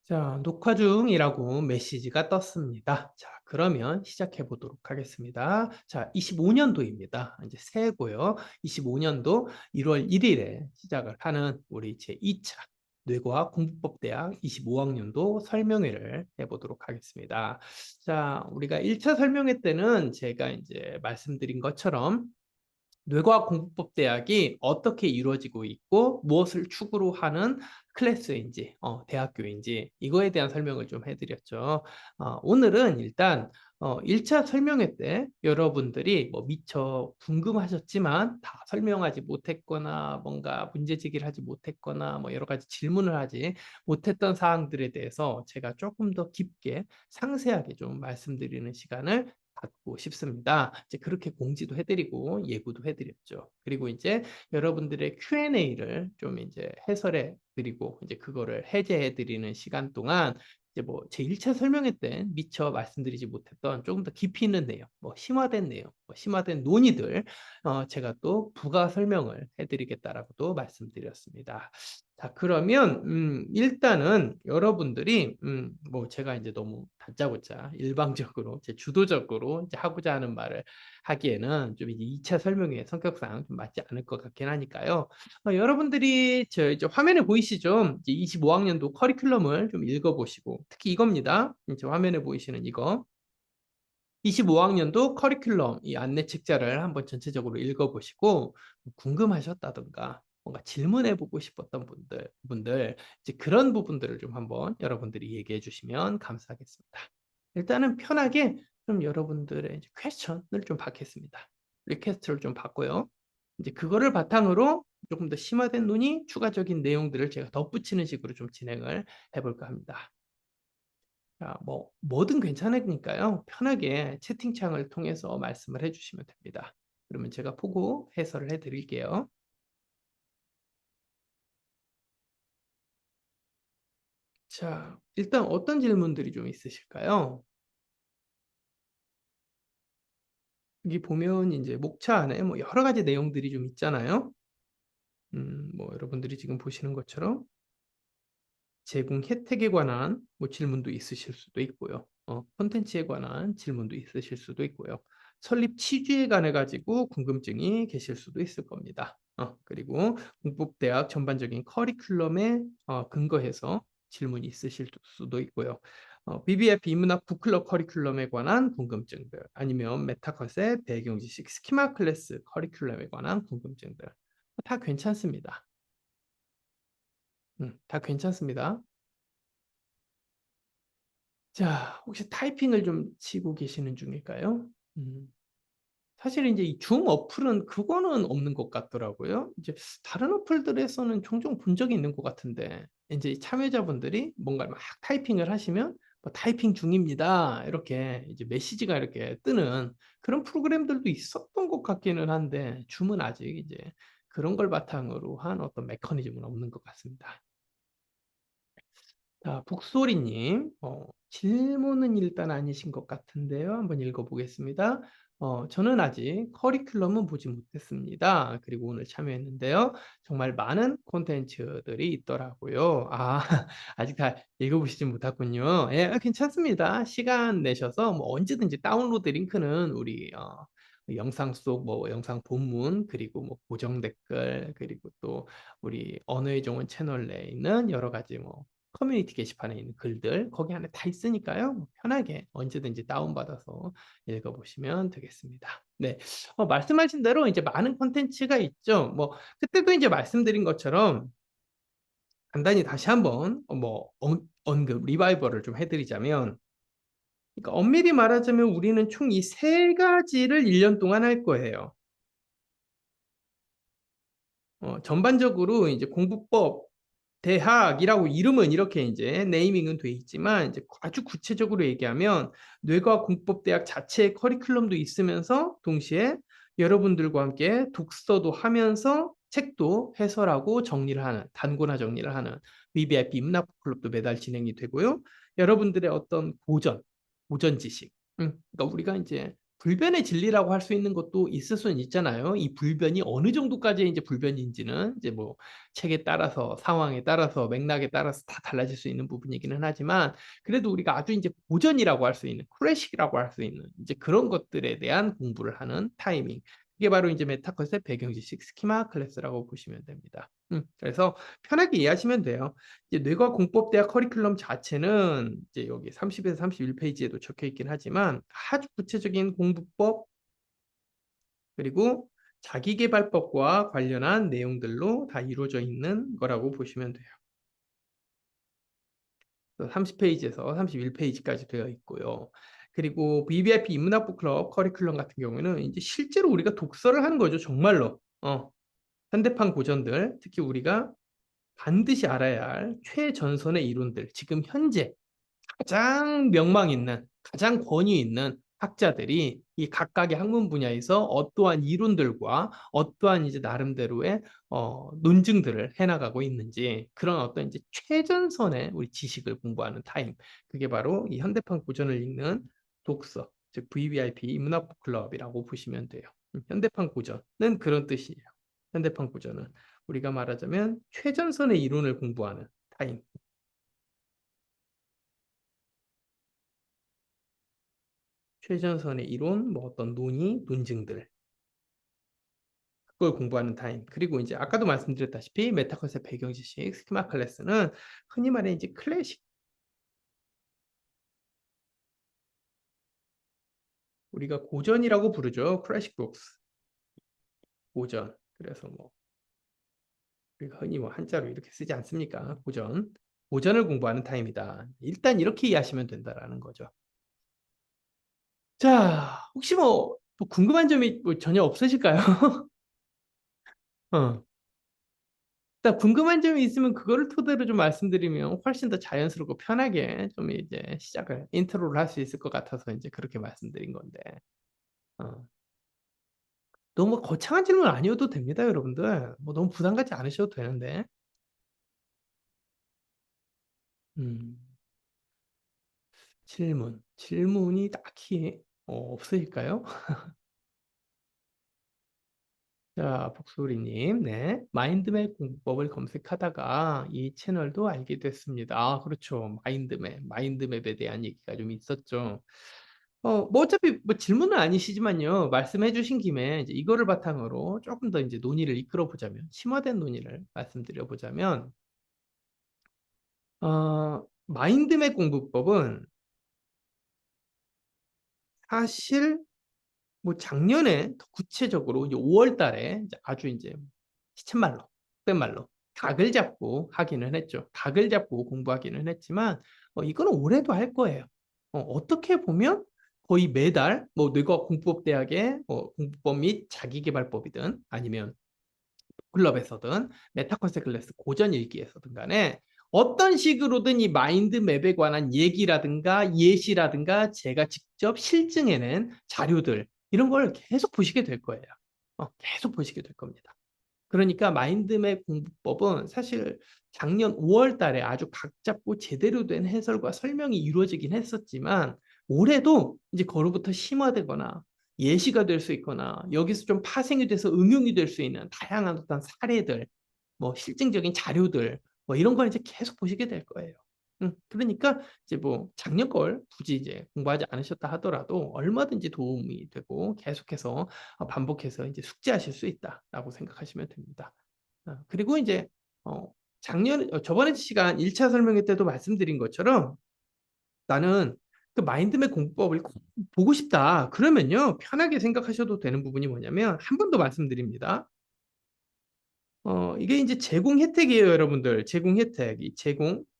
자, 녹화 중이라고 메시지가 떴습니다. 자, 그러면 시작해 보도록 하겠습니다. 자, 25년도입니다. 이제 새해고요. 25년도 1월 1일에 시작을 하는 우리 제2차 뇌과학 공부법대학 25학년도 설명회를 해보도록 하겠습니다. 자, 우리가 1차 설명회 때는 제가 이제 말씀드린 것처럼 뇌과학 공부법 대학이 어떻게 이루어지고 있고 무엇을 축으로 하는 클래스인지 대학교인지 이거에 대한 설명을 좀 해드렸죠. 오늘은 일단 1차 설명회 때 여러분들이 뭐 미처 궁금하셨지만 다 설명하지 못했거나 뭔가 문제 제기를 하지 못했거나 뭐 여러 가지 질문을 하지 못했던 사항들에 대해서 제가 조금 더 깊게 상세하게 좀 말씀드리는 시간을 갖고 싶습니다. 이제 그렇게 공지도 해드리고 예고도 해드렸죠. 그리고 이제 여러분들의 Q&A를 좀 이제 해설해 드리고 이제 그거를 해제해 드리는 시간 동안 이제 뭐 제 1차 설명회 때 미처 말씀드리지 못했던 조금 더 깊이 있는 내용, 뭐 심화된 내용, 뭐 심화된 논의들 제가 또 부가 설명을 해드리겠다라고도 말씀드렸습니다. 자, 그러면 일단은 여러분들이 뭐 제가 이제 너무 다짜고짜 일방적으로 제 주도적으로 이제 하고자 하는 말을 하기에는 좀 이제 2차 설명회 성격상 좀 맞지 않을 것 같긴 하니까요. 여러분들이 저 이제 화면에 보이시죠? 이제 25학년도 커리큘럼을 좀 읽어보시고 특히 이겁니다. 이제 화면에 보이시는 이거. 25학년도 커리큘럼 이 안내 책자를 한번 전체적으로 읽어보시고 궁금하셨다든가 뭔가 질문해보고 싶었던 분들 이제 그런 부분들을 좀 한번 여러분들이 얘기해 주시면 감사하겠습니다. 일단은 편하게 좀 여러분들의 이제 퀘스천을 좀 받겠습니다. 리퀘스트를 좀 받고요. 이제 그거를 바탕으로 조금 더 심화된 논의, 추가적인 내용들을 제가 덧붙이는 식으로 좀 진행을 해볼까 합니다. 자, 뭐든 괜찮으니까요. 편하게 채팅창을 통해서 말씀을 해주시면 됩니다. 그러면 제가 보고 해설을 해드릴게요. 자, 일단 어떤 질문들이 좀 있으실까요? 여기 보면 이제 목차 안에 뭐 여러 가지 내용들이 좀 있잖아요. 뭐 여러분들이 지금 보시는 것처럼 제공 혜택에 관한 뭐 질문도 있으실 수도 있고요. 콘텐츠에 관한 질문도 있으실 수도 있고요. 설립 취지에 관해 가지고 궁금증이 계실 수도 있을 겁니다. 그리고 공법대학 전반적인 커리큘럼에 근거해서 질문이 있으실 수도 있고요. BBF 인문학 북클럽 커리큘럼에 관한 궁금증들 아니면 메타컷의 배경 지식 스키마 클래스 커리큘럼에 관한 궁금증들 다 괜찮습니다. 다 괜찮습니다. 자, 혹시 타이핑을 좀 치고 계시는 중일까요? 음, 사실 이제 이 줌 어플은 그거는 없는 것 같더라고요. 이제 다른 어플들에서는 종종 본 적이 있는 것 같은데, 이제 참여자분들이 뭔가 막 타이핑을 하시면 뭐 타이핑 중입니다. 이렇게 이제 메시지가 이렇게 뜨는 그런 프로그램들도 있었던 것 같기는 한데, 줌은 아직 이제 그런 걸 바탕으로 한 어떤 메커니즘은 없는 것 같습니다. 자, 북소리님, 질문은 일단 아니신 것 같은데요. 한번 읽어보겠습니다. 저는 아직 커리큘럼은 보지 못했습니다. 그리고 오늘 참여했는데요. 정말 많은 콘텐츠들이 있더라고요. 아, 아직 다 읽어보시지 못했군요. 예, 괜찮습니다. 시간 내셔서 뭐 언제든지 다운로드 링크는 우리 영상 속 뭐 영상 본문 그리고 뭐 고정 댓글 그리고 또 우리 언어의 종은 채널 내에 있는 여러 가지 뭐 커뮤니티 게시판에 있는 글들 거기 안에 다 있으니까요. 뭐 편하게 언제든지 다운받아서 읽어보시면 되겠습니다. 네, 말씀하신 대로 이제 많은 콘텐츠가 있죠. 뭐 그때도 이제 말씀드린 것처럼 간단히 다시 한번 언급 리바이벌을 좀 해드리자면, 그러니까 엄밀히 말하자면 우리는 총 이 세 가지를 1년 동안 할 거예요. 전반적으로 이제 공부법 대학이라고 이름은 이렇게 이제 네이밍은 돼 있지만 이제 아주 구체적으로 얘기하면 뇌과학 공법 대학 자체의 커리큘럼도 있으면서 동시에 여러분들과 함께 독서도 하면서 책도 해설하고 정리를 하는 단고나 정리를 하는 VVIP 임납 클럽도 매달 진행이 되고요. 여러분들의 어떤 고전 지식, 그러니까 우리가 이제 불변의 진리라고 할 수 있는 것도 있을 수는 있잖아요. 이 불변이 어느 정도까지 이제 불변인지는 이제 뭐 책에 따라서 상황에 따라서 맥락에 따라서 다 달라질 수 있는 부분이기는 하지만 그래도 우리가 아주 이제 고전이라고 할 수 있는 클래식이라고 할 수 있는 이제 그런 것들에 대한 공부를 하는 타이밍. 이게 바로 이제 메타컷의 배경 지식 스키마 클래스라고 보시면 됩니다. 그래서 편하게 이해하시면 돼요. 이제 뇌과학 공법대학 커리큘럼 자체는 이제 여기 30에서 31페이지에도 적혀 있긴 하지만 아주 구체적인 공부법 그리고 자기계발법과 관련한 내용들로 다 이루어져 있는 거라고 보시면 돼요. 30페이지에서 31페이지까지 되어 있고요. 그리고 VVIP 인문학부 클럽 커리큘럼 같은 경우에는 이제 실제로 우리가 독서를 하는 거죠. 정말로. 현대판 고전들, 특히 우리가 반드시 알아야 할 최전선의 이론들, 지금 현재 가장 명망 있는, 가장 권위 있는 학자들이 이 각각의 학문 분야에서 어떠한 이론들과 어떠한 이제 나름대로의 논증들을 해나가고 있는지 그런 어떤 이제 최전선의 우리 지식을 공부하는 타임. 그게 바로 이 현대판 고전을 읽는 독서, 즉 VVIP 인문학부 클럽이라고 보시면 돼요. 현대판 고전은 그런 뜻이에요. 현대판 고전은 우리가 말하자면 최전선의 이론을 공부하는 타임. 최전선의 이론, 뭐 어떤 논의, 논증들 그걸 공부하는 타임. 그리고 이제 아까도 말씀드렸다시피 메타컷의 배경 지식, 스키마 클래스는 흔히 말해 이제 클래식 우리가 고전이라고 부르죠. 클래식 북스 고전. 그래서 뭐 우리가 흔히 뭐 한자로 이렇게 쓰지 않습니까? 고전. 고전을 공부하는 타임이다. 일단 이렇게 이해하시면 된다라는 거죠. 자, 혹시 뭐 궁금한 점이 뭐 전혀 없으실까요? 어. 일단 궁금한 점이 있으면 그거를 토대로 좀 말씀드리면 훨씬 더 자연스럽고 편하게 좀 이제 시작을 인트로를 할 수 있을 것 같아서 이제 그렇게 말씀드린 건데 어. 너무 거창한 질문 아니어도 됩니다, 여러분들. 뭐 너무 부담 갖지 않으셔도 되는데 음, 질문이 딱히 없으실까요? 자, 복소리님, 네. 마인드맵 공부법을 검색하다가 이 채널도 알게 됐습니다. 아, 그렇죠. 마인드맵에 대한 얘기가 좀 있었죠. 뭐 어차피 뭐 질문은 아니시지만요. 말씀해 주신 김에 이제 이거를 바탕으로 조금 더 이제 논의를 이끌어 보자면, 심화된 논의를 말씀드려 보자면, 마인드맵 공부법은 사실 뭐 작년에 더 구체적으로 이제 5월 달에 이제 아주 이제 시쳇말로, 속된 말로 각을 잡고 하기는 했죠. 각을 잡고 공부하기는 했지만 이거는 올해도 할 거예요. 어떻게 보면 거의 매달 뭐 뇌과학 공부법 대학의 공부법 및 자기계발법이든 아니면 클럽에서든 메타컨셉트 클래스 고전 일기에서든 간에 어떤 식으로든 이 마인드맵에 관한 얘기라든가 예시라든가 제가 직접 실증해낸 자료들 이런 걸 계속 보시게 될 거예요. 계속 보시게 될 겁니다. 그러니까 마인드맵 공부법은 사실 작년 5월 달에 아주 각 잡고 제대로 된 해설과 설명이 이루어지긴 했었지만 올해도 이제 거로부터 심화되거나 예시가 될 수 있거나 여기서 좀 파생이 돼서 응용이 될 수 있는 다양한 어떤 사례들, 뭐 실증적인 자료들 뭐 이런 걸 이제 계속 보시게 될 거예요. 그러니까 이제 뭐 작년 걸 굳이 이제 공부하지 않으셨다 하더라도 얼마든지 도움이 되고 계속해서 반복해서 이제 숙지하실 수 있다라고 생각하시면 됩니다. 그리고 이제 저번에 시간 1차 설명회 때도 말씀드린 것처럼 나는 그 마인드맵 공부법을 꼭 보고 싶다. 그러면요 편하게 생각하셔도 되는 부분이 뭐냐면 한 번 더 말씀드립니다. 이게 이제 제공 혜택이에요, 여러분들. 제공 혜택.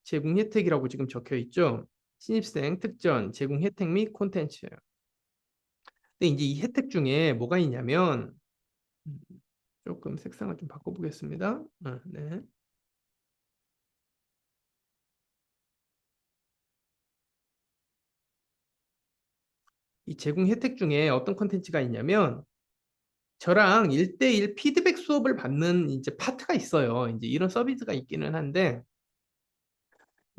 제공 혜택이라고 지금 적혀 있죠. 신입생 특전, 제공 혜택 및 콘텐츠. 근데 이제 이 혜택 중에 뭐가 있냐면, 음, 조금 색상을 좀 바꿔보겠습니다. 네. 이 제공 혜택 중에 어떤 콘텐츠가 있냐면, 저랑 1대1 피드백 수업을 받는 이제 파트가 있어요. 이제 이런 서비스가 있기는 한데,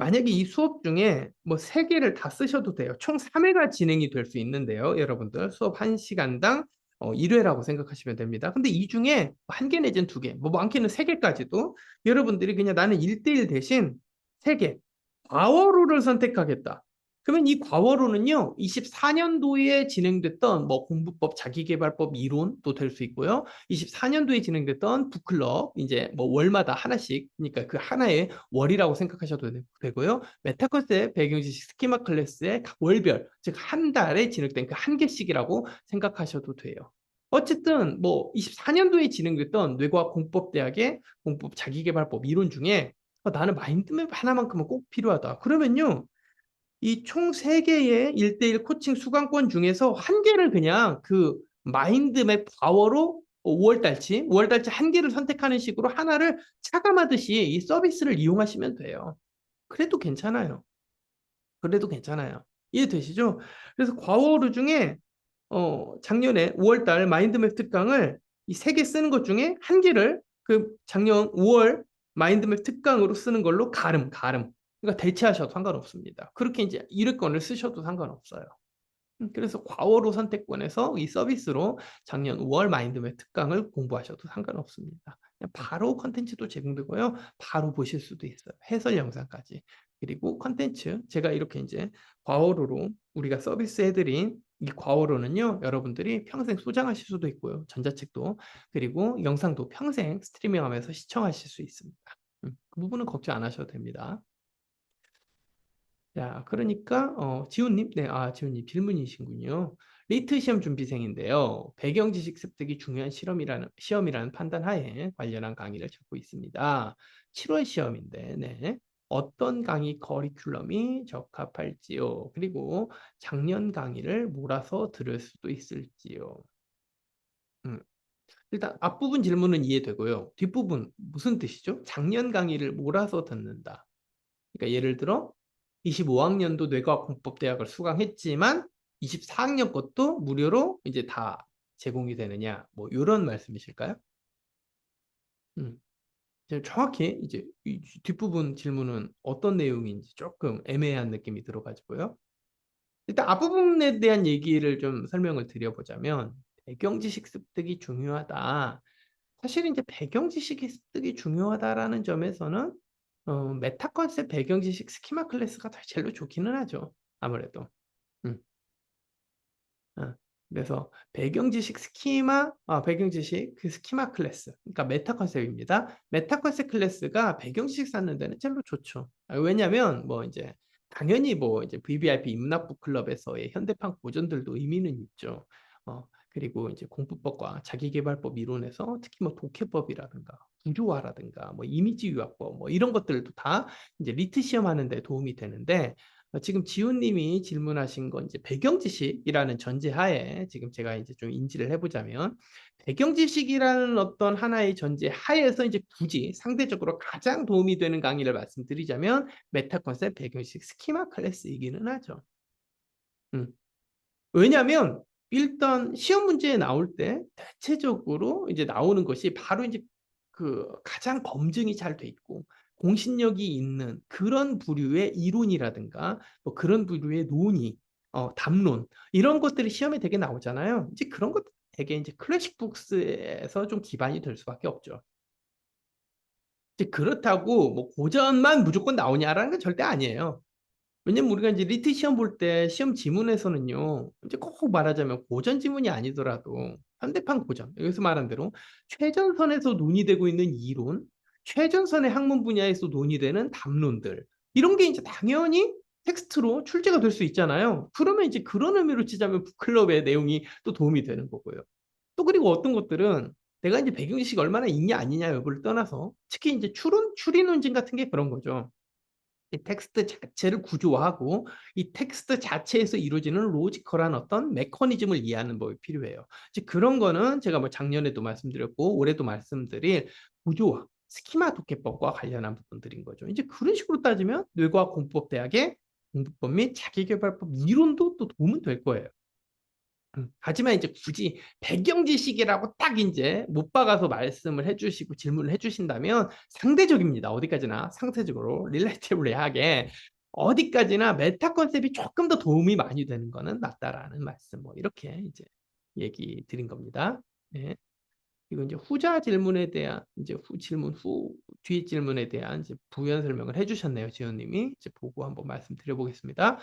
만약에 이 수업 중에 뭐 3개를 다 쓰셔도 돼요. 총 3회가 진행이 될 수 있는데요. 여러분들 수업 1시간당 1회라고 생각하시면 됩니다. 근데 이 중에 1개 내지는 2개, 뭐 많게는 3개까지도 여러분들이 그냥 나는 1대1 대신 3개, 과어로를 선택하겠다. 그러면 이 과어로는요, 24년도에 진행됐던 뭐 공부법, 자기계발법 이론도 될 수 있고요. 24년도에 진행됐던 북클럽, 이제 뭐 월마다 하나씩, 그러니까 그 하나의 월이라고 생각하셔도 되고요. 메타컨셉 배경지식 스키마 클래스의 각 월별, 즉 한 달에 진행된 그 한 개씩이라고 생각하셔도 돼요. 어쨌든 뭐 24년도에 진행됐던 뇌과학 공법대학의 공법 자기계발법 이론 중에 나는 마인드맵 하나만큼은 꼭 필요하다. 그러면요. 이 총 3개의 1대1 코칭 수강권 중에서 한 개를 그냥 그 마인드맵 파워로 5월달치, 5월달치 한 개를 선택하는 식으로 하나를 차감하듯이 이 서비스를 이용하시면 돼요. 그래도 괜찮아요. 그래도 괜찮아요. 이해되시죠? 그래서 과워로 중에 작년에 5월달 마인드맵 특강을 이 3개 쓰는 것 중에 한 개를 그 작년 5월 마인드맵 특강으로 쓰는 걸로 가름. 그러니까 대체하셔도 상관없습니다. 그렇게 이제 1회권을 쓰셔도 상관없어요. 그래서 과오로 선택권에서 이 서비스로 작년 5월 마인드맵 특강을 공부하셔도 상관없습니다. 그냥 바로 컨텐츠도 제공되고요. 바로 보실 수도 있어요. 해설 영상까지. 그리고 컨텐츠, 제가 이렇게 이제 과오로로 우리가 서비스 해드린 이 과오로는요, 여러분들이 평생 소장하실 수도 있고요. 전자책도. 그리고 영상도 평생 스트리밍하면서 시청하실 수 있습니다. 그 부분은 걱정 안 하셔도 됩니다. 자, 그러니까 지훈님, 네, 지훈님 질문이신군요. 리트 시험 준비생인데요. 배경 지식 습득이 중요한 시험이라는 판단하에 관련한 강의를 찾고 있습니다. 7월 시험인데, 네. 어떤 강의 커리큘럼이 적합할지요? 그리고 작년 강의를 몰아서 들을 수도 있을지요? 음, 일단 앞부분 질문은 이해되고요. 뒷부분 무슨 뜻이죠? 작년 강의를 몰아서 듣는다. 그러니까 예를 들어 25학년도 뇌과학 공법대학을 수강했지만 24학년 것도 무료로 이제 다 제공이 되느냐 뭐 이런 말씀이실까요? 음. 이제 정확히 이제 이 뒷부분 질문은 어떤 내용인지 조금 애매한 느낌이 들어가지고요. 일단 앞부분에 대한 얘기를 좀 설명을 드려보자면 배경 지식 습득이 중요하다. 사실 이제 배경 지식 습득이 중요하다라는 점에서는 메타 컨셉 배경 지식 스키마 클래스가 더 제일 좋기는 하죠. 아무래도. 음. 어, 그래서 배경 지식 스키마, 배경 지식 그 스키마 클래스. 그러니까 메타 컨셉입니다. 메타 컨셉 클래스가 배경 지식 쌓는 데는 제일 좋죠. 왜냐면 뭐 이제 당연히 뭐 이제 VVIP 인문학부 클럽에서의 현대판 고전들도 의미는 있죠. 그리고 이제 공부법과 자기계발법 이론에서 특히 뭐 독해법이라든가 구조화라든가 뭐 이미지 유학법 뭐 이런 것들도 다 이제 리트 시험하는 데 도움이 되는데 지금 지훈님이 질문하신 건 이제 배경 지식이라는 전제하에 지금 제가 이제 좀 인지를 해보자면 배경 지식이라는 어떤 하나의 전제하에서 이제 굳이 상대적으로 가장 도움이 되는 강의를 말씀드리자면 메타 컨셉 배경 지식 스키마 클래스이기는 하죠. 음. 왜냐하면 일단 시험 문제에 나올 때 대체적으로 이제 나오는 것이 바로 이제 그 가장 검증이 잘 돼 있고 공신력이 있는 그런 부류의 이론이라든가 뭐 그런 부류의 논의, 담론 이런 것들이 시험에 되게 나오잖아요. 이제 그런 것 되게 이제 클래식 북스에서 좀 기반이 될 수밖에 없죠. 이제 그렇다고 뭐 고전만 무조건 나오냐라는 건 절대 아니에요. 왜냐면 우리가 이제 리트 시험 볼 때 시험 지문에서는요, 이제 꼭 말하자면 고전 지문이 아니더라도 현대판 고전, 여기서 말한 대로 최전선에서 논의되고 있는 이론, 최전선의 학문 분야에서 논의되는 담론들, 이런 게 이제 당연히 텍스트로 출제가 될 수 있잖아요. 그러면 이제 그런 의미로 치자면 북클럽의 내용이 또 도움이 되는 거고요. 또 그리고 어떤 것들은 내가 이제 배경지식이 얼마나 있냐 아니냐 여부를 떠나서 특히 이제 추리 논증 같은 게 그런 거죠. 이 텍스트 자체를 구조화하고 이 텍스트 자체에서 이루어지는 로지컬한 어떤 메커니즘을 이해하는 법이 필요해요. 이제 그런 거는 제가 뭐 작년에도 말씀드렸고 올해도 말씀드릴 구조화, 스키마 독해법과 관련한 부분들인 거죠. 이제 그런 식으로 따지면 뇌과학 공법대학의 공부법 및 자기계발법 이론도 또 도움은 될 거예요. 하지만 이제 굳이 배경 지식이라고 딱 이제 못 박아서 말씀을 해주시고 질문을 해주신다면 상대적입니다. 어디까지나 상대적으로 릴레이티블리하게 어디까지나 메타 컨셉이 조금 더 도움이 많이 되는 거는 맞다라는 말씀. 뭐 이렇게 이제 얘기 드린 겁니다. 네. 그리고 이제 후자 질문에 대한 이제 질문 후 뒤 질문에 대한 이제 부연 설명을 해주셨네요, 지원님이. 이제 보고 한번 말씀드려보겠습니다.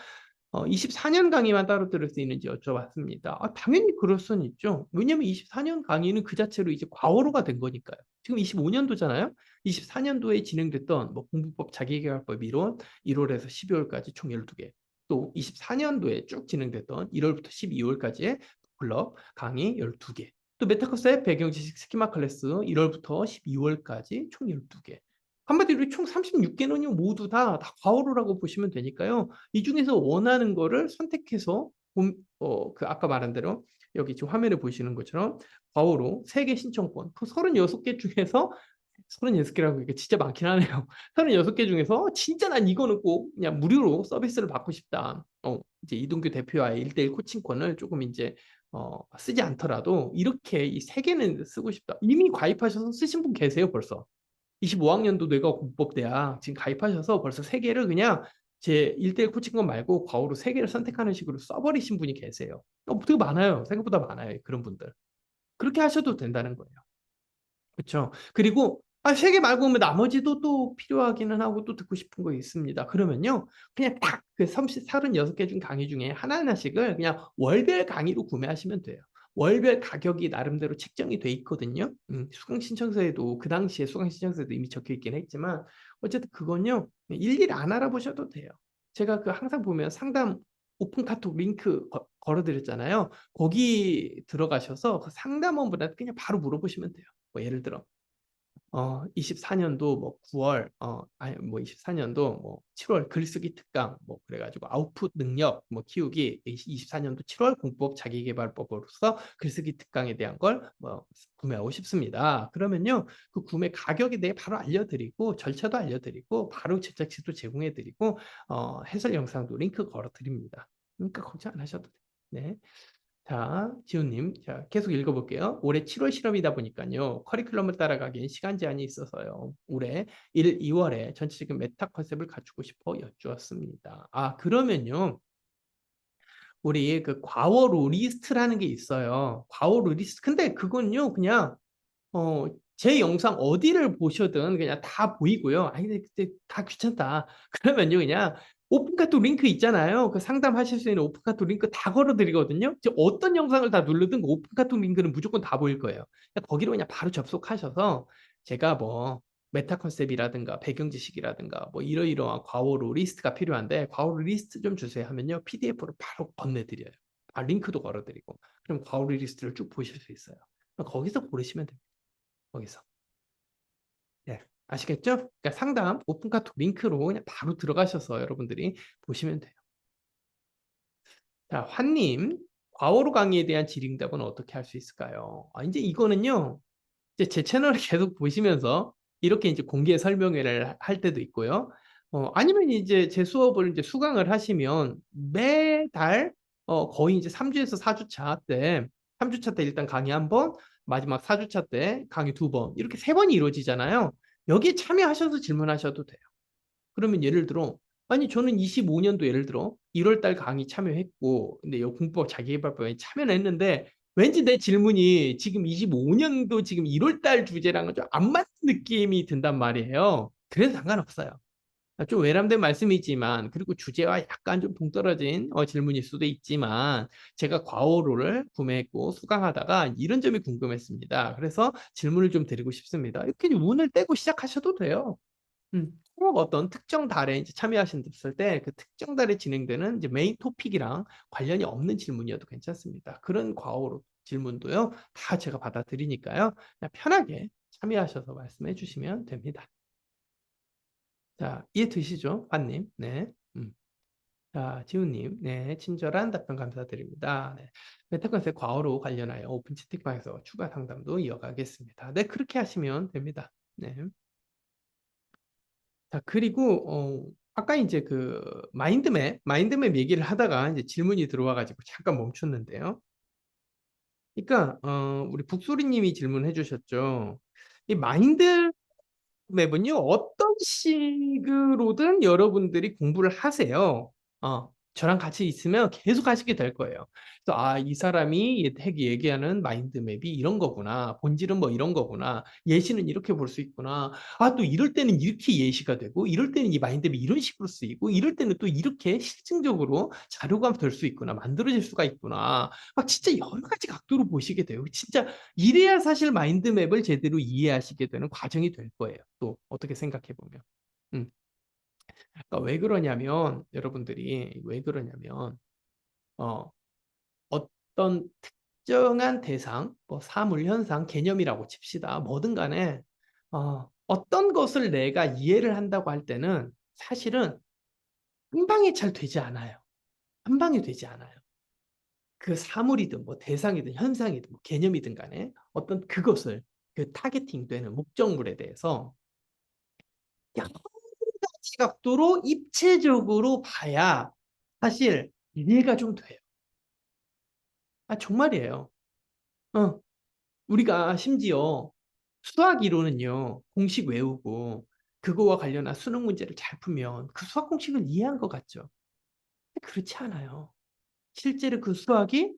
24년 강의만 따로 들을 수 있는지 여쭤봤습니다. 당연히 그럴 수는 있죠. 왜냐면 24년 강의는 그 자체로 이제 과오로가 된 거니까요. 지금 25년도잖아요. 24년도에 진행됐던 뭐 공부법 자기계발법 이론 1월에서 12월까지 총 12개. 또 24년도에 쭉 진행됐던 1월부터 12월까지의 클럽 강의 12개. 또 메타커스의 배경 지식 스키마 클래스 1월부터 12월까지 총 12개. 한마디로 총 36개는 모두 다 과오로라고 보시면 되니까요. 이 중에서 원하는 거를 선택해서 그 아까 말한 대로 여기 지금 화면에 보시는 것처럼 과오로 3개 신청권, 그 36개 중에서 36개라고 이게 진짜 많긴 하네요. 36개 중에서 진짜 난 이거는 꼭 그냥 무료로 서비스를 받고 싶다. 이제 이동규 대표와의 1대1 코칭권을 조금 이제 쓰지 않더라도 이렇게 이 3개는 쓰고 싶다. 이미 가입하셔서 쓰신 분 계세요, 벌써. 25학년도 뇌과공법대학 지금 가입하셔서 벌써 3개를 그냥 제 1대1 코칭권 말고 과오로 3개를 선택하는 식으로 써버리신 분이 계세요. 되게 많아요. 생각보다 많아요. 그런 분들. 그렇게 하셔도 된다는 거예요. 그렇죠. 그리고 3개 말고 뭐 나머지도 또 필요하기는 하고 또 듣고 싶은 거 있습니다. 그러면요. 그냥 딱 그 36개 중 강의 중에 하나하나씩을 그냥 월별 강의로 구매하시면 돼요. 월별 가격이 나름대로 책정이 돼 있거든요. 수강 신청서에도 그 당시에 수강 신청서에도 이미 적혀 있긴 했지만 어쨌든 그건요. 일일이 안 알아보셔도 돼요. 제가 그 항상 보면 상담 오픈 카톡 링크 걸어드렸잖아요. 거기 들어가셔서 그 상담원분한테 그냥 바로 물어보시면 돼요. 뭐 예를 들어 24년도 뭐 9월 아니 뭐 24년도 뭐 7월 글쓰기 특강 뭐 그래가지고 아웃풋 능력 뭐 키우기 24년도 7월 공법 자기계발법으로서 글쓰기 특강에 대한 걸 뭐 구매하고 싶습니다. 그러면요 그 구매 가격에 대해 바로 알려드리고 절차도 알려드리고 바로 제작치도 제공해드리고 해설 영상도 링크 걸어드립니다. 그러니까 걱정 안 하셔도 돼요. 네. 자, 지훈님. 자, 계속 읽어볼게요. 올해 7월 실험이다 보니까요. 커리큘럼을 따라가기엔 시간 제한이 있어서요. 올해 1, 2월에 전체적인 메타 컨셉을 갖추고 싶어 여쭈었습니다. 그러면요. 우리 그 과거로 리스트라는 게 있어요. 과거로 리스트. 근데 그건요. 그냥 제 영상 어디를 보셔든 그냥 다 보이고요. 근데 그때 다 귀찮다. 그러면요, 그냥 오픈카톡 링크 있잖아요. 그 상담하실 수 있는 오픈카톡 링크 다 걸어드리거든요. 어떤 영상을 다 누르든 그 오픈카톡 링크는 무조건 다 보일 거예요. 거기로 그냥 바로 접속하셔서 제가 뭐 메타 컨셉이라든가 배경 지식이라든가 뭐 이러이러한 과오로 리스트가 필요한데 과오로 리스트 좀 주세요 하면요. PDF로 바로 건네드려요. 링크도 걸어드리고. 그럼 과오로 리스트를 쭉 보실 수 있어요. 거기서 고르시면 됩니다. 거기서. 네. 아시겠죠? 그러니까 상담 오픈 카톡 링크로 그냥 바로 들어가셔서 여러분들이 보시면 돼요. 자, 환님, 과오로 강의에 대한 질의응답은 어떻게 할 수 있을까요? 이제 이거는요, 이제 제 채널을 계속 보시면서 이렇게 이제 공개 설명회를 할 때도 있고요. 아니면 이제 제 수업을 이제 수강을 하시면 매달 거의 이제 3주에서 4주차 때, 3주차 때 일단 강의 한 번, 마지막 4주차 때 강의 두 번, 이렇게 세 번이 이루어지잖아요. 여기에 참여하셔서 질문하셔도 돼요. 그러면 예를 들어, 아니, 저는 25년도 예를 들어 1월 달 강의 참여했고, 근데 이 공법 자기계발법에 참여는 했는데, 왠지 내 질문이 지금 25년도 지금 1월 달 주제랑은 좀 안 맞는 느낌이 든단 말이에요. 그래도 상관없어요. 좀 외람된 말씀이지만, 그리고 주제와 약간 좀 동떨어진 질문일 수도 있지만, 제가 과오로를 구매했고 수강하다가 이런 점이 궁금했습니다. 그래서 질문을 좀 드리고 싶습니다. 이렇게 운을 떼고 시작하셔도 돼요. 꼭 어떤 특정 달에 이제 참여하신다을 때 그 특정 달에 진행되는 이제 메인 토픽이랑 관련이 없는 질문이어도 괜찮습니다. 그런 과오로 질문도요, 다 제가 받아들이니까요. 그냥 편하게 참여하셔서 말씀해 주시면 됩니다. 자, 이해 되시죠? 환님. 네. 자, 지훈님. 네. 친절한 답변 감사드립니다. 네. 메타컨셉 과오로 관련하여 오픈 채팅방에서 추가 상담도 이어가겠습니다. 네, 그렇게 하시면 됩니다. 네. 자, 그리고 아까 이제 그 마인드맵 얘기를 하다가 이제 질문이 들어와 가지고 잠깐 멈췄는데요. 그러니까 우리 북소리님이 질문해 주셨죠. 이 마인드 맵은요, 어떤 식으로든 여러분들이 공부를 하세요. 저랑 같이 있으면 계속 하시게 될 거예요. 그래서, 이 사람이 핵이 얘기하는 마인드 맵이 이런 거구나. 본질은 뭐 이런 거구나. 예시는 이렇게 볼 수 있구나. 또 이럴 때는 이렇게 예시가 되고, 이럴 때는 이 마인드 맵이 이런 식으로 쓰이고, 이럴 때는 또 이렇게 실증적으로 자료가 될 수 있구나. 만들어질 수가 있구나. 막 진짜 여러 가지 각도로 보시게 돼요. 진짜 이래야 사실 마인드맵을 제대로 이해하시게 되는 과정이 될 거예요. 또 어떻게 생각해 보면. 음. 그러니까 왜 그러냐면 여러분들이 왜 그러냐면 어, 어떤 특정한 대상, 뭐 사물, 현상, 개념이라고 칩시다. 뭐든 간에 어떤 것을 내가 이해를 한다고 할 때는 사실은 한 방에 잘 되지 않아요. 한 방에 되지 않아요. 그 사물이든 뭐 대상이든 현상이든 뭐 개념이든 간에 어떤 그것을 그 타겟팅 되는 목적물에 대해서 여러 가지 각도로 입체적으로 봐야 사실 이해가 좀 돼요. 정말이에요. 어, 우리가 심지어 수학 이론은요, 공식 외우고 그거와 관련한 수능 문제를 잘 풀면 그 수학 공식을 이해한 것 같죠? 그렇지 않아요. 실제로 그 수학이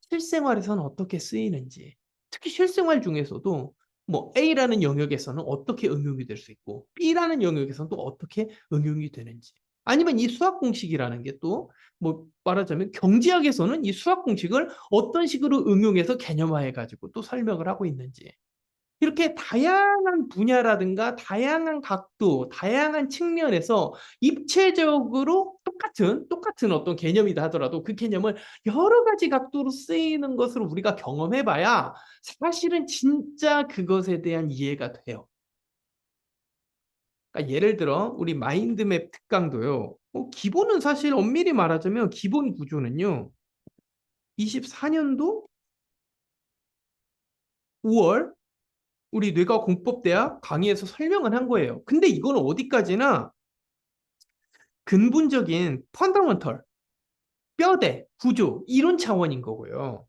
실생활에서는 어떻게 쓰이는지, 특히 실생활 중에서도 뭐 A라는 영역에서는 어떻게 응용이 될 수 있고 B라는 영역에서는 또 어떻게 응용이 되는지, 아니면 이 수학 공식이라는 게 또 뭐 말하자면 경제학에서는 이 수학 공식을 어떤 식으로 응용해서 개념화해 가지고 또 설명을 하고 있는지, 이렇게 다양한 분야라든가 다양한 각도, 다양한 측면에서 입체적으로 똑같은 어떤 개념이다 하더라도 그 개념을 여러 가지 각도로 쓰이는 것을 우리가 경험해 봐야 사실은 진짜 그것에 대한 이해가 돼요. 그러니까 예를 들어 우리 마인드맵 특강도요. 기본은 사실 엄밀히 말하자면 기본 구조는요. 24년도 5월 우리 뇌과공법대학 강의에서 설명을 한 거예요. 근데 이거는 어디까지나 근본적인 펀더먼털, 뼈대, 구조 이런 차원인 거고요.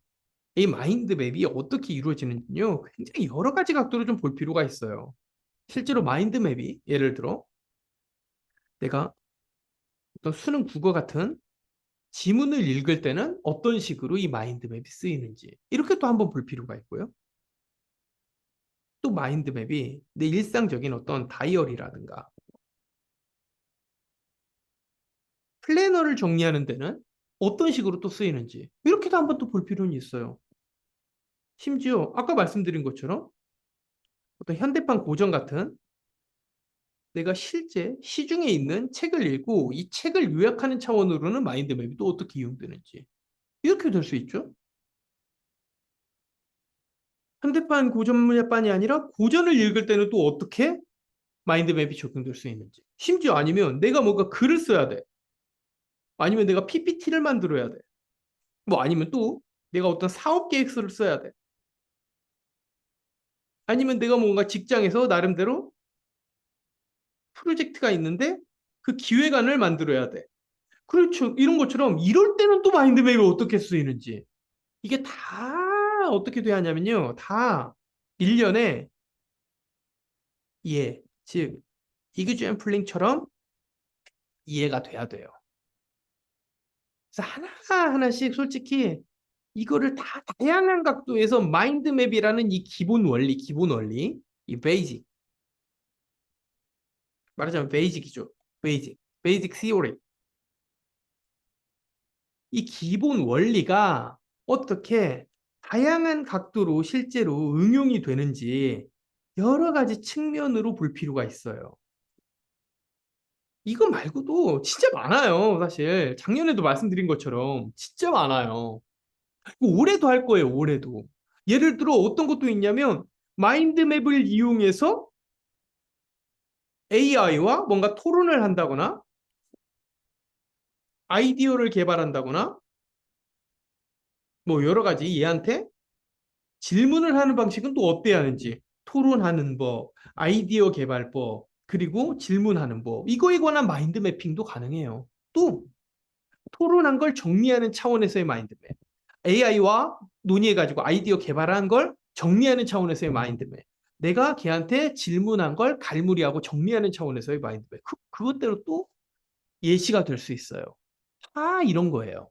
이 마인드맵이 어떻게 이루어지는지요. 굉장히 여러 가지 각도로 좀 볼 필요가 있어요. 실제로 마인드맵이 예를 들어 내가 어떤 수능 국어 같은 지문을 읽을 때는 어떤 식으로 이 마인드맵이 쓰이는지 이렇게 또 한번 볼 필요가 있고요. 또 마인드맵이 내 일상적인 어떤 다이어리라든가 플래너를 정리하는 데는 어떤 식으로 또 쓰이는지 이렇게도 한번 또 볼 필요는 있어요. 심지어 아까 말씀드린 것처럼 어떤 현대판 고전 같은 내가 실제 시중에 있는 책을 읽고 이 책을 요약하는 차원으로는 마인드맵이 또 어떻게 이용되는지 이렇게 될 수 있죠. 현대판 고전 문학만이 아니라 고전을 읽을 때는 또 어떻게 마인드맵이 적용될 수 있는지, 심지어 아니면 내가 뭔가 글을 써야 돼, 아니면 내가 PPT를 만들어야 돼, 뭐 아니면 또 내가 어떤 사업 계획서를 써야 돼, 아니면 내가 뭔가 직장에서 나름대로 프로젝트가 있는데 그 기획안을 만들어야 돼. 그렇죠. 이런 것처럼 이럴 때는 또 마인드맵이 어떻게 쓰이는지 이게 다 어떻게 돼야 하냐면요. 다 1년에 이해, 즉 이그앤 플링처럼 이해가 돼야 돼요. 그래서 하나하나씩 솔직히 이거를 다 다양한 각도에서 마인드맵이라는 이 기본 원리, 이 베이직, 말하자면 베이직이죠. 베이직 시오리. 이 기본 원리가 어떻게 다양한 각도로 실제로 응용이 되는지 여러 가지 측면으로 볼 필요가 있어요. 이거 말고도 진짜 많아요, 사실. 작년에도 말씀드린 것처럼 진짜 많아요. 올해도 할 거예요, 올해도. 예를 들어 어떤 것도 있냐면 마인드맵을 이용해서 AI와 뭔가 토론을 한다거나 아이디어를 개발한다거나 뭐 여러 가지 얘한테 질문을 하는 방식은 또 어때야 하는지, 토론하는 법, 아이디어 개발법, 그리고 질문하는 법, 이거에 관한 마인드 매핑도 가능해요. 또 토론한 걸 정리하는 차원에서의 마인드 맵. AI와 논의해가지고 아이디어 개발한 걸 정리하는 차원에서의 마인드맵. 내가 걔한테 질문한 걸 갈무리하고 정리하는 차원에서의 마인드맵. 그것대로 또 예시가 될 수 있어요. 다 이런 거예요.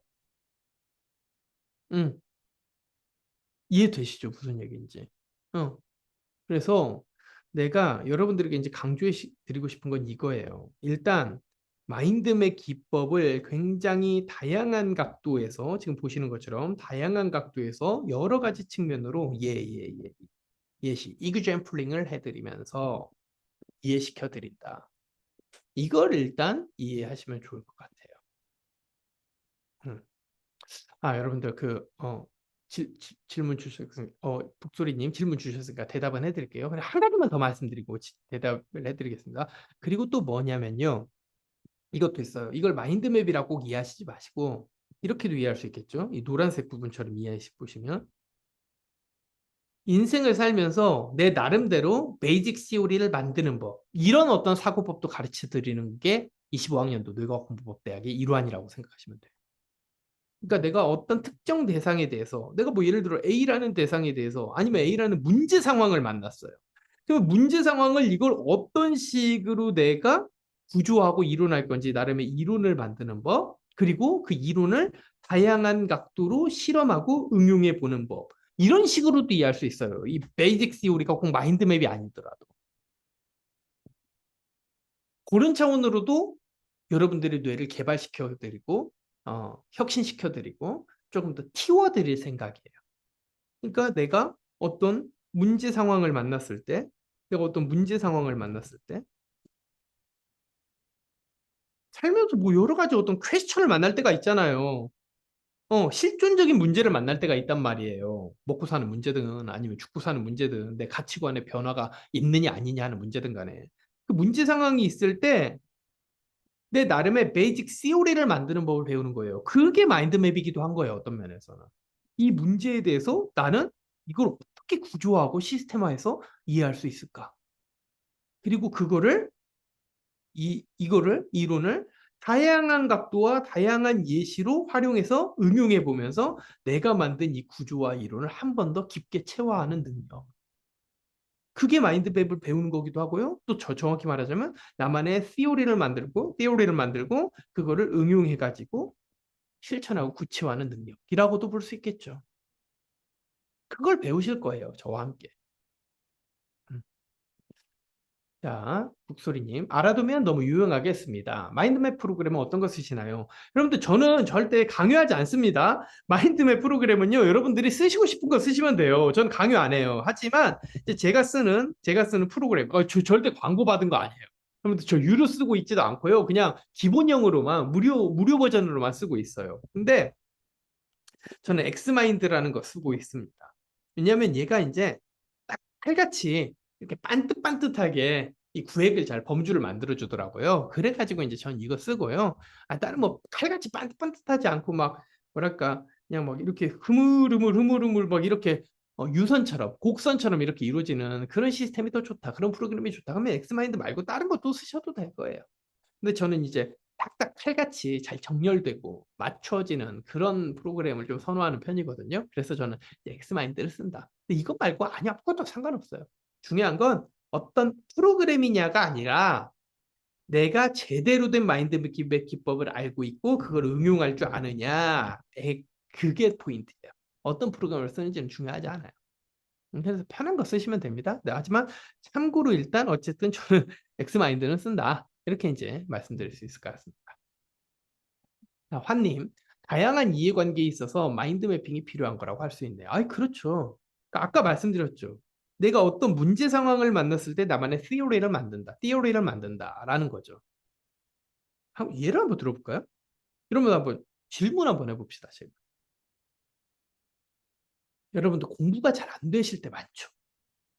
응, 이해되시죠? 무슨 얘기인지. 응. 그래서 내가 여러분들에게 이제 강조해 드리고 싶은 건 이거예요. 일단 마인드맵 기법을 굉장히 다양한 각도에서 지금 보시는 것처럼 다양한 각도에서 여러 가지 측면으로 예시, 이그젬플링을 해드리면서 이해시켜 드린다. 이걸 일단 이해하시면 좋을 것 같아요. 음. 여러분들 질문 주셨으니까 북소리님 질문 주셨으니까 대답은 해드릴게요. 그냥 한 가지만 더 말씀드리고 대답을 해드리겠습니다. 그리고 또 뭐냐면요. 이것도 있어요. 이걸 마인드맵이라고 꼭 이해하시지 마시고 이렇게도 이해할 수 있겠죠. 이 노란색 부분처럼 이해해 보시면 인생을 살면서 내 나름대로 베이직 시오리를 만드는 법 이런 어떤 사고법도 가르쳐 드리는 게 25학년도 뇌과학공부법 대학의 일환이라고 생각하시면 돼요. 그러니까 내가 어떤 특정 대상에 대해서 내가 뭐 예를 들어 A라는 대상에 대해서 아니면 A라는 문제 상황을 만났어요. 그럼 문제 상황을 이걸 어떤 식으로 내가 구조하고 이론할 건지 나름의 이론을 만드는 법 그리고 그 이론을 다양한 각도로 실험하고 응용해 보는 법 이런 식으로도 이해할 수 있어요. 이 베이직 시오리가 꼭 마인드맵이 아니더라도 그런 차원으로도 여러분들의 뇌를 개발시켜 드리고 혁신시켜 드리고 조금 더 틔워 드릴 생각이에요. 그러니까 내가 어떤 문제 상황을 만났을 때 살면서 뭐 여러 가지 어떤 퀘스천을 만날 때가 있잖아요. 실존적인 문제를 만날 때가 있단 말이에요. 먹고 사는 문제든 아니면 죽고 사는 문제든 내 가치관의 변화가 있느냐 아니냐 하는 문제든 간에 그 문제 상황이 있을 때 내 나름의 베이직 시오리를 만드는 법을 배우는 거예요. 그게 마인드맵이기도 한 거예요. 어떤 면에서는. 이 문제에 대해서 나는 이걸 어떻게 구조하고 시스템화해서 이해할 수 있을까? 그리고 이론을 다양한 각도와 다양한 예시로 활용해서 응용해 보면서 내가 만든 이 구조와 이론을 한 번 더 깊게 체화하는 능력. 그게 마인드맵을 배우는 거기도 하고요. 또 정확히 말하자면 나만의 티오리를 만들고 그거를 응용해 가지고 실천하고 구체화하는 능력이라고도 볼 수 있겠죠. 그걸 배우실 거예요. 저와 함께. 음. 자, 북소리님. 알아두면 너무 유용하겠습니다. 마인드맵 프로그램은 어떤 거 쓰시나요? 여러분들, 저는 절대 강요하지 않습니다. 마인드맵 프로그램은요, 여러분들이 쓰시고 싶은 거 쓰시면 돼요. 전 강요 안 해요. 하지만, 이제 제가 쓰는 프로그램, 절대 광고 받은 거 아니에요. 여러분들, 저 유료 쓰고 있지도 않고요. 그냥 기본형으로만, 무료 버전으로만 쓰고 있어요. 근데, 저는 엑스마인드라는 거 쓰고 있습니다. 왜냐하면 얘가 이제 딱 칼같이 이렇게 반듯반듯하게 이 구획을 잘 범주를 만들어 주더라고요. 그래가지고 이제 전 이거 쓰고요. 다른 뭐 칼같이 반듯반듯하지 않고 막 뭐랄까 그냥 막 이렇게 흐물흐물 막 이렇게 유선처럼 곡선처럼 이렇게 이루어지는 그런 시스템이 더 좋다. 그런 프로그램이 좋다. 그러면 엑스마인드 말고 다른 것도 쓰셔도 될 거예요. 근데 저는 이제 딱딱 칼같이 잘 정렬되고 맞춰지는 그런 프로그램을 좀 선호하는 편이거든요. 그래서 저는 엑스마인드를 쓴다. 근데 이것 말고 아무것도 상관없어요. 중요한 건 어떤 프로그램이냐가 아니라 내가 제대로 된 마인드맵 기법을 알고 있고 그걸 응용할 줄 아느냐. 그게 포인트예요. 어떤 프로그램을 쓰는지는 중요하지 않아요. 그래서 편한 거 쓰시면 됩니다. 네, 하지만 참고로 일단 어쨌든 저는 엑스마인드는 쓴다. 이렇게 이제 말씀드릴 수 있을 것 같습니다. 자, 환님, 다양한 이해관계에 있어서 마인드 매핑이 필요한 거라고 할 수 있네요. 그렇죠. 그러니까 아까 말씀드렸죠. 내가 어떤 문제 상황을 만났을 때 나만의 티오리를 만든다라는 거죠. 예를 한번 들어볼까요? 이러면 한번 질문 한번 해봅시다. 제가. 여러분들 공부가 잘 안 되실 때 많죠.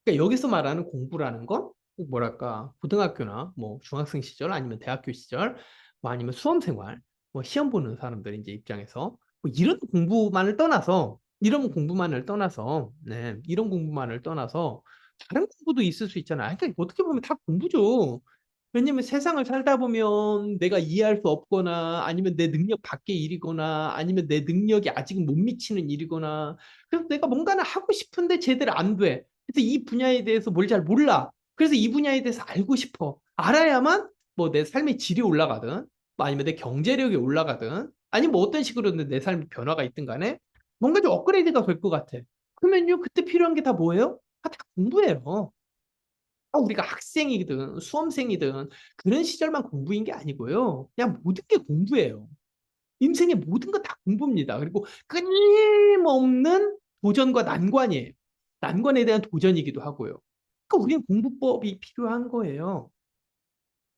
그러니까 여기서 말하는 공부라는 건 뭐랄까 고등학교나 뭐 중학생 시절 아니면 대학교 시절 뭐 아니면 수험 생활 뭐 시험 보는 사람들 이제 입장에서 뭐 이런 공부만을 떠나서 다른 공부도 있을 수 있잖아요. 그러니까 어떻게 보면 다 공부죠. 왜냐면 세상을 살다 보면 내가 이해할 수 없거나 아니면 내 능력 밖의 일이거나 아니면 내 능력이 아직은 못 미치는 일이거나 그래서 내가 뭔가는 하고 싶은데 제대로 안 돼. 그래서 이 분야에 대해서 뭘 잘 몰라. 그래서 이 분야에 대해서 알고 싶어. 알아야만 뭐 내 삶의 질이 올라가든 뭐 아니면 내 경제력이 올라가든 아니면 뭐 어떤 식으로든 내 삶의 변화가 있든 간에 뭔가 좀 업그레이드가 될 것 같아. 그러면요, 그때 필요한 게 다 뭐예요? 다 공부예요. 우리가 학생이든 수험생이든 그런 시절만 공부인 게 아니고요. 그냥 모든 게 공부예요. 인생의 모든 건 다 공부입니다. 그리고 끊임없는 도전과 난관이에요. 난관에 대한 도전이기도 하고요. 그러니까 우리는 공부법이 필요한 거예요.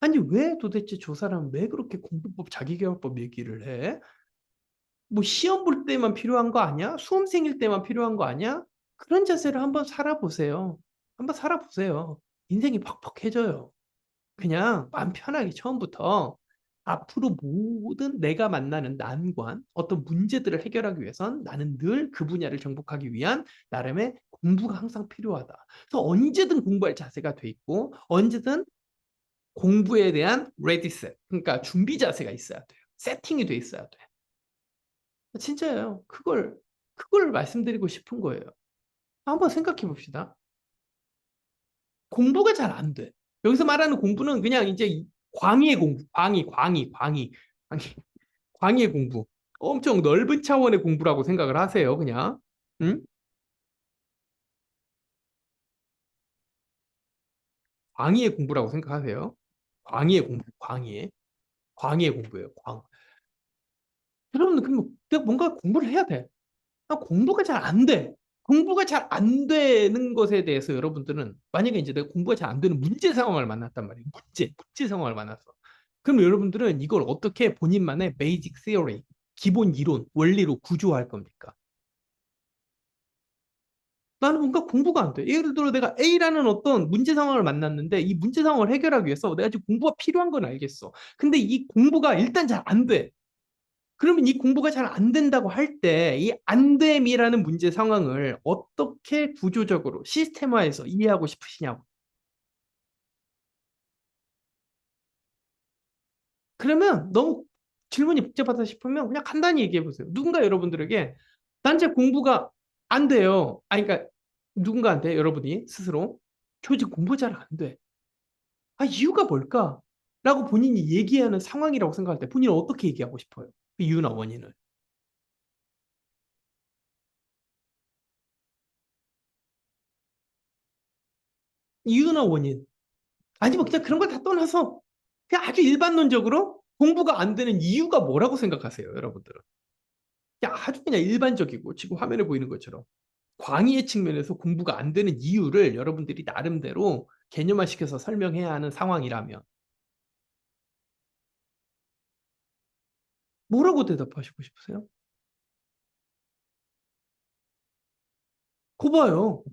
아니, 왜 도대체 저 사람 왜 그렇게 공부법, 자기계발법 얘기를 해? 뭐 시험 볼 때만 필요한 거 아니야? 수험생일 때만 필요한 거 아니야? 그런 자세를 한번 살아보세요. 한번 살아보세요. 인생이 퍽퍽해져요. 그냥 마음 편하게 처음부터 앞으로 모든 내가 만나는 난관, 어떤 문제들을 해결하기 위해선 나는 늘 그 분야를 정복하기 위한 나름의 공부가 항상 필요하다. 그래서 언제든 공부할 자세가 돼 있고 언제든 공부에 대한 레디셋, 그러니까 준비 자세가 있어야 돼요. 세팅이 돼 있어야 돼. 진짜예요. 그걸 말씀드리고 싶은 거예요. 한번 생각해 봅시다. 공부가 잘 안 돼. 여기서 말하는 공부는 그냥 이제 광의의 공부, 광의, 광의의 공부. 엄청 넓은 차원의 공부라고 생각을 하세요, 그냥. 응? 광의의 공부라고 생각하세요. 광의의 공부, 광의의 공부예요, 광. 여러분들, 그럼 내가 뭔가 공부를 해야 돼. 공부가 잘 안 돼. 공부가 잘 안 되는 것에 대해서 여러분들은 만약에 이제 내가 공부가 잘 안 되는 문제 상황을 만났단 말이에요. 문제 상황을 만났어. 그럼 여러분들은 이걸 어떻게 본인만의 베이직 시어리, 기본 이론, 원리로 구조할 겁니까? 나는 뭔가 공부가 안 돼. 예를 들어 내가 A라는 어떤 문제 상황을 만났는데 이 문제 상황을 해결하기 위해서 내가 지금 공부가 필요한 건 알겠어. 근데 이 공부가 일단 잘 안 돼. 그러면 이 공부가 잘 안 된다고 할 때 이 안됨이라는 문제 상황을 어떻게 구조적으로 시스템화해서 이해하고 싶으시냐고. 그러면 너무 질문이 복잡하다 싶으면 그냥 간단히 얘기해 보세요. 누군가 여러분들에게 난 제 공부가 안 돼요. 아니 그러니까 누군가한테 여러분이 스스로 저 지금 공부 잘 안 돼. 이유가 뭘까? 라고 본인이 얘기하는 상황이라고 생각할 때 본인은 어떻게 얘기하고 싶어요? 그 이유나 원인을. 이유나 원인. 아니면 그냥 그런 걸 다 떠나서 그냥 아주 일반론적으로 공부가 안 되는 이유가 뭐라고 생각하세요, 여러분들은? 그냥 아주 그냥 일반적이고 지금 화면에 보이는 것처럼 광의의 측면에서 공부가 안 되는 이유를 여러분들이 나름대로 개념화시켜서 설명해야 하는 상황이라면 뭐라고 대답하시고 싶으세요? 거 봐요.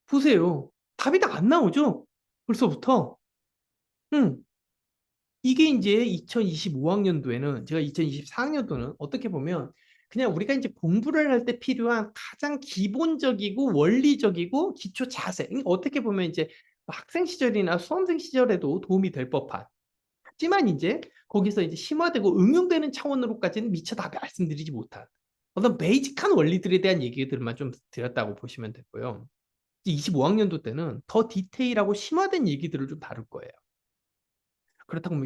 보세요. 답이 다 안 나오죠? 벌써부터. 응. 이게 이제 2025학년도에는 제가 2024학년도는 어떻게 보면 그냥 우리가 이제 공부를 할 때 필요한 가장 기본적이고 원리적이고 기초 자세. 그러니까 어떻게 보면 이제 뭐 학생 시절이나 수험생 시절에도 도움이 될 법한. 하지만 이제 거기서 이제 심화되고 응용되는 차원으로까지는 미처 다 말씀드리지 못한 어떤 베이직한 원리들에 대한 얘기들만 좀 드렸다고 보시면 되고요. 25학년도 때는 더 디테일하고 심화된 얘기들을 좀 다룰 거예요. 그렇다고 뭐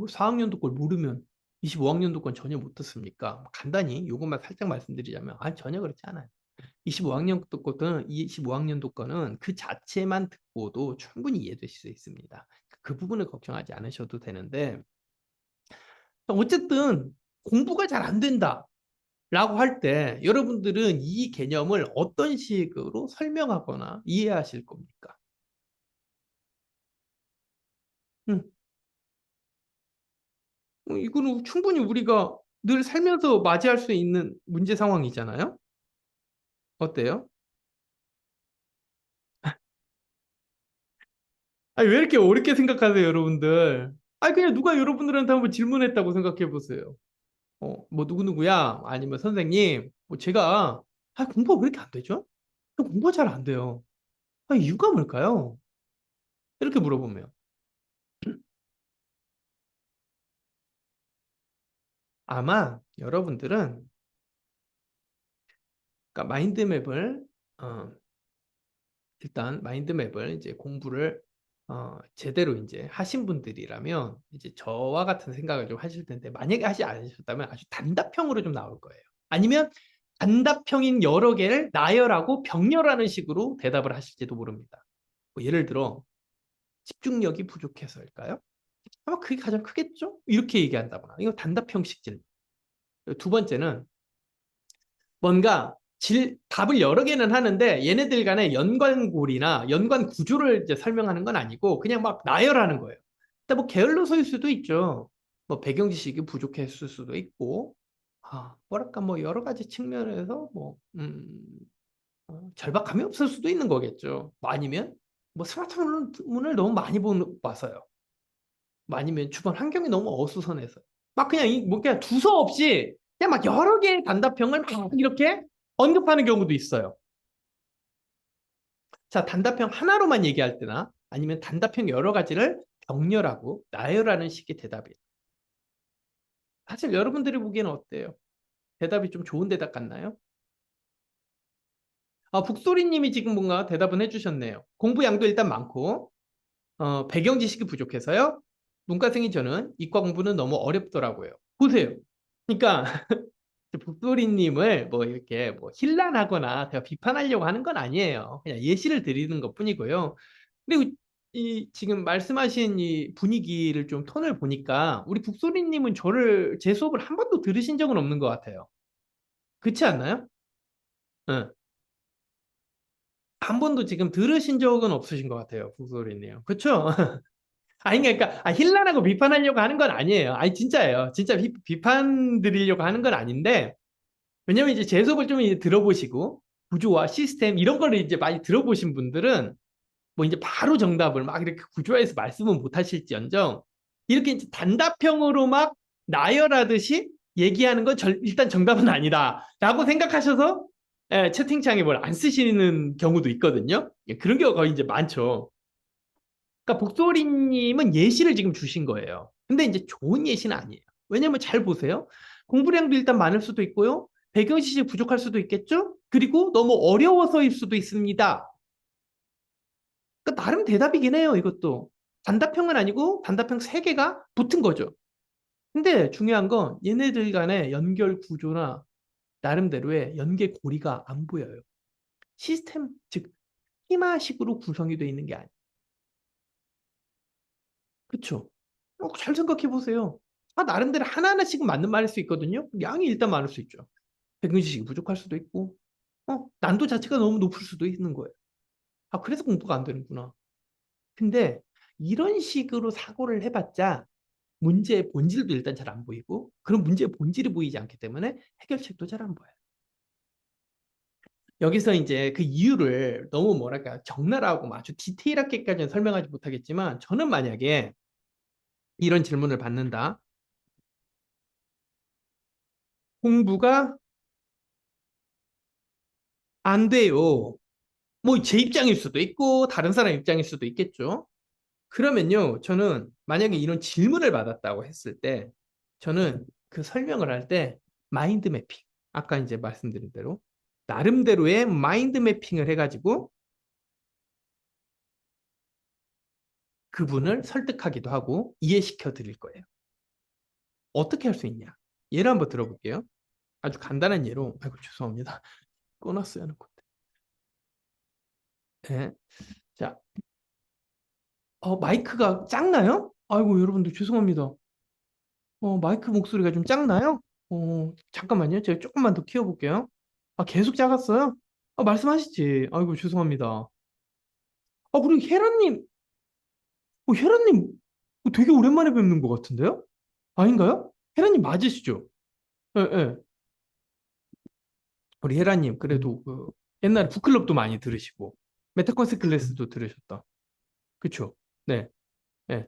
4학년도 걸 모르면 25학년도 건 전혀 못 듣습니까? 간단히 이것만 살짝 말씀드리자면 전혀 그렇지 않아요. 25학년도 거는 25학년도 거는 그 자체만 듣고도 충분히 이해되실 수 있습니다. 그 부분을 걱정하지 않으셔도 되는데 어쨌든 공부가 잘 안 된다. 라고 할 때 여러분들은 이 개념을 어떤 식으로 설명하거나 이해하실 겁니까? 음, 이거는 충분히 우리가 늘 살면서 맞이할 수 있는 문제 상황이잖아요. 어때요? 왜 이렇게 어렵게 생각하세요, 여러분들? 그냥 누가 여러분들한테 한번 질문했다고 생각해 보세요. 뭐 누구누구야? 아니면 선생님, 뭐 제가 공부가 왜 이렇게 안 되죠? 공부가 잘 안 돼요. 이유가 뭘까요? 이렇게 물어보면. 아마 여러분들은 그러니까 마인드맵을 어, 일단 마인드맵을 이제 공부를 제대로 이제 하신 분들이라면 이제 저와 같은 생각을 좀 하실 텐데 만약에 하지 않으셨다면 아주 단답형으로 좀 나올 거예요. 아니면 단답형인 여러 개를 나열하고 병렬하는 식으로 대답을 하실지도 모릅니다. 뭐 예를 들어 집중력이 부족해서일까요? 아마 그게 가장 크겠죠? 이렇게 얘기한다거나 이거 단답형식 질문. 두 번째는 뭔가 답을 여러 개는 하는데 얘네들 간의 연관고리나 연관 구조를 이제 설명하는 건 아니고 그냥 막 나열하는 거예요. 근데 뭐 게을러서일 수도 있죠. 뭐 배경 지식이 부족했을 수도 있고, 뭐랄까 뭐 여러 가지 측면에서 절박함이 없을 수도 있는 거겠죠. 뭐 아니면 뭐 스마트폰을 너무 많이 봐서요. 뭐 아니면 주변 환경이 너무 어수선해서 막 그냥 뭐 그냥 두서없이 그냥 막 여러 개의 단답형을 막 이렇게 언급하는 경우도 있어요. 자, 단답형 하나로만 얘기할 때나 아니면 단답형 여러 가지를 병렬하고 나열하는 식의 대답이에요. 사실 여러분들이 보기에는 어때요? 대답이 좀 좋은 대답 같나요? 북소리님이 지금 뭔가 대답은 해주셨네요. 공부 양도 일단 많고 배경 지식이 부족해서요. 문과생이 저는 이과 공부는 너무 어렵더라고요. 보세요. 그러니까 북소리님을 뭐 이렇게 뭐 힐난하거나 제가 비판하려고 하는 건 아니에요. 그냥 예시를 드리는 것뿐이고요. 그리고 이 지금 말씀하신 이 분위기를 좀 톤을 보니까 우리 북소리님은 제 수업을 한 번도 들으신 적은 없는 것 같아요. 그렇지 않나요? 응. 한 번도 지금 들으신 적은 없으신 것 같아요, 북소리님. 그렇죠? 아니 그러니까 힐난하고 비판하려고 하는 건 아니에요. 아니 진짜예요. 진짜 비판 드리려고 하는 건 아닌데 왜냐면 이제 제 수업을 좀 이제 들어보시고 구조와 시스템 이런 거를 이제 많이 들어보신 분들은 뭐 이제 바로 정답을 막 이렇게 구조화해서 말씀은 못 하실지언정 이렇게 이제 단답형으로 막 나열하듯이 얘기하는 건 일단 정답은 아니다라고 생각하셔서 채팅창에 뭘 안 쓰시는 경우도 있거든요. 그런 경우가 거의 이제 많죠. 그러니까 복소리님은 예시를 지금 주신 거예요. 근데 이제 좋은 예시는 아니에요. 왜냐면 잘 보세요. 공부량도 일단 많을 수도 있고요. 배경 지식이 부족할 수도 있겠죠? 그리고 너무 어려워서일 수도 있습니다. 그러니까 나름 대답이긴 해요, 이것도. 단답형은 아니고 단답형 세개가 붙은 거죠. 근데 중요한 건 얘네들 간의 연결 구조나 나름대로의 연계 고리가 안 보여요. 시스템, 즉, 스키마식으로 구성이 되어 있는 게 아니에요. 그쵸? 잘 생각해 보세요. 나름대로 하나하나씩은 맞는 말일 수 있거든요. 양이 일단 많을 수 있죠. 백분 지식이 부족할 수도 있고, 난도 자체가 너무 높을 수도 있는 거예요. 그래서 공부가 안 되는구나. 근데 이런 식으로 사고를 해봤자 문제의 본질도 일단 잘 안 보이고, 그런 문제의 본질이 보이지 않기 때문에 해결책도 잘 안 보여요. 여기서 이제 그 이유를 너무 뭐랄까 적나라하고 아주 디테일하게까지는 설명하지 못하겠지만 저는 만약에 이런 질문을 받는다. 공부가 안 돼요. 뭐 제 입장일 수도 있고 다른 사람 입장일 수도 있겠죠. 그러면요, 저는 만약에 이런 질문을 받았다고 했을 때 저는 그 설명을 할 때 마인드 매핑, 아까 이제 말씀드린 대로 나름대로의 마인드 매핑을 해가지고 그분을 설득하기도 하고 이해시켜 드릴 거예요. 어떻게 할 수 있냐? 예를 한번 들어볼게요. 아주 간단한 예로, 아이고 죄송합니다. 꺼놨어야 하는 건데. 네. 자, 마이크가 작나요? 아이고 여러분들 죄송합니다. 마이크 목소리가 좀 작나요? 잠깐만요. 제가 조금만 더 키워볼게요. 계속 작았어요? 말씀하시지. 아이고, 죄송합니다. 그리고 헤라님, 되게 오랜만에 뵙는 것 같은데요? 아닌가요? 헤라님 맞으시죠? 예, 예. 우리 헤라님, 그래도 옛날에 북클럽도 많이 들으시고, 메타콘스 클래스도 들으셨다. 그쵸? 네, 네.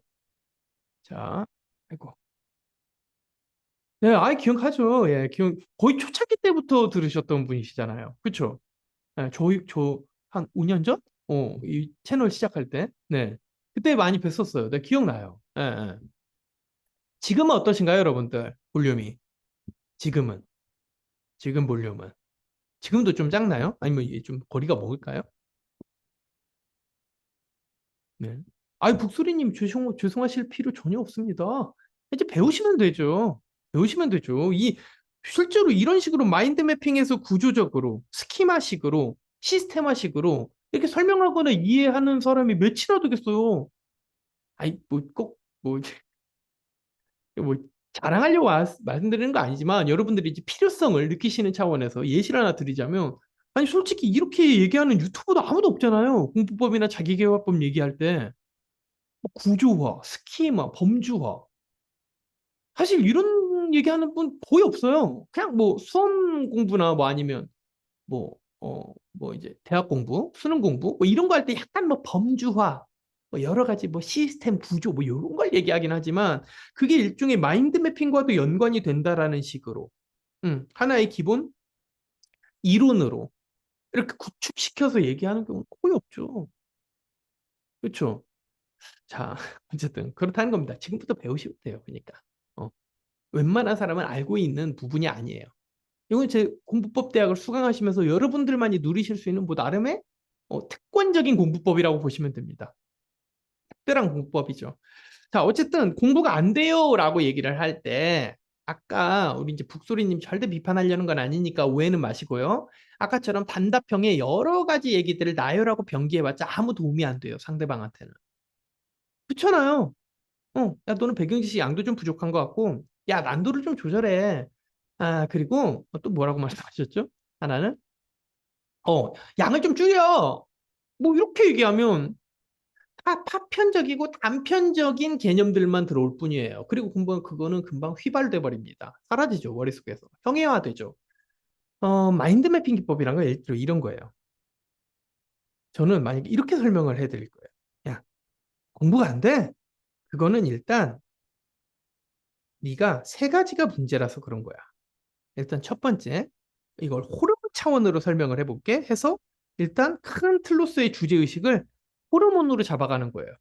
자, 아이고. 네, 기억하죠. 예, 거의 초창기 때부터 들으셨던 분이시잖아요. 그쵸? 네, 한 5년 전? 이 채널 시작할 때? 네. 그때 많이 뵀었어요. 네, 기억나요. 예, 예. 지금은 어떠신가요, 여러분들? 볼륨이? 지금은. 지금 볼륨은. 지금도 좀 작나요? 아니면 이게 좀 거리가 먹을까요? 네. 아이, 북소리님 죄송하실 필요 전혀 없습니다. 이제 배우시면 되죠. 배우시면 되죠. 실제로 이런 식으로 마인드 매핑에서 구조적으로, 스키마식으로, 시스테마식으로 이렇게 설명하거나 이해하는 사람이 몇이나 되겠어요. 아이, 뭐, 자랑하려고 말씀드리는 거 아니지만 여러분들이 이제 필요성을 느끼시는 차원에서 예시를 하나 드리자면, 아니, 솔직히 이렇게 얘기하는 유튜버도 아무도 없잖아요. 공부법이나 자기계발법 얘기할 때. 뭐 구조화, 스키마, 범주화. 사실 이런 얘기하는 분 거의 없어요. 그냥 뭐 수험 공부나 뭐 아니면 뭐 이제 대학 공부, 수능 공부 뭐 이런 거 할 때 약간 뭐 범주화, 뭐 여러 가지 뭐 시스템 구조 뭐 이런 걸 얘기하긴 하지만 그게 일종의 마인드 매핑과도 연관이 된다라는 식으로 하나의 기본 이론으로 이렇게 구축시켜서 얘기하는 경우는 거의 없죠. 그렇죠? 자, 어쨌든 그렇다는 겁니다. 지금부터 배우시면 돼요. 그러니까. 어. 웬만한 사람은 알고 있는 부분이 아니에요. 이건 제 공부법 대학을 수강하시면서 여러분들만이 누리실 수 있는 뭐 나름의 특권적인 공부법이라고 보시면 됩니다. 특별한 공부법이죠. 자, 어쨌든 공부가 안 돼요라고 얘기를 할 때 아까 우리 이제 북소리님 절대 비판하려는 건 아니니까 오해는 마시고요. 아까처럼 단답형의 여러 가지 얘기들을 나열하고 변기해봤자 아무 도움이 안 돼요. 상대방한테는. 그렇잖아요. 야, 너는 백영지 씨 양도 좀 부족한 것 같고, 야, 난도를 좀 조절해. 아, 그리고 또 뭐라고 말씀하셨죠? 하나는, 양을 좀 줄여. 뭐 이렇게 얘기하면 다 파편적이고 단편적인 개념들만 들어올 뿐이에요. 그리고 금방 그거는 금방 휘발돼 버립니다. 사라지죠, 머릿속에서. 형해화되죠. 마인드 매핑 기법이란 건 예를 들어 이런 거예요. 저는 만약에 이렇게 설명을 해드릴 거예요. 야, 공부가 안 돼? 그거는 일단 네가 세 가지가 문제라서 그런 거야. 일단 첫 번째, 이걸 호르몬 차원으로 설명을 해볼게 해서 일단 큰 틀로서의 주제의식을 호르몬으로 잡아가는 거예요.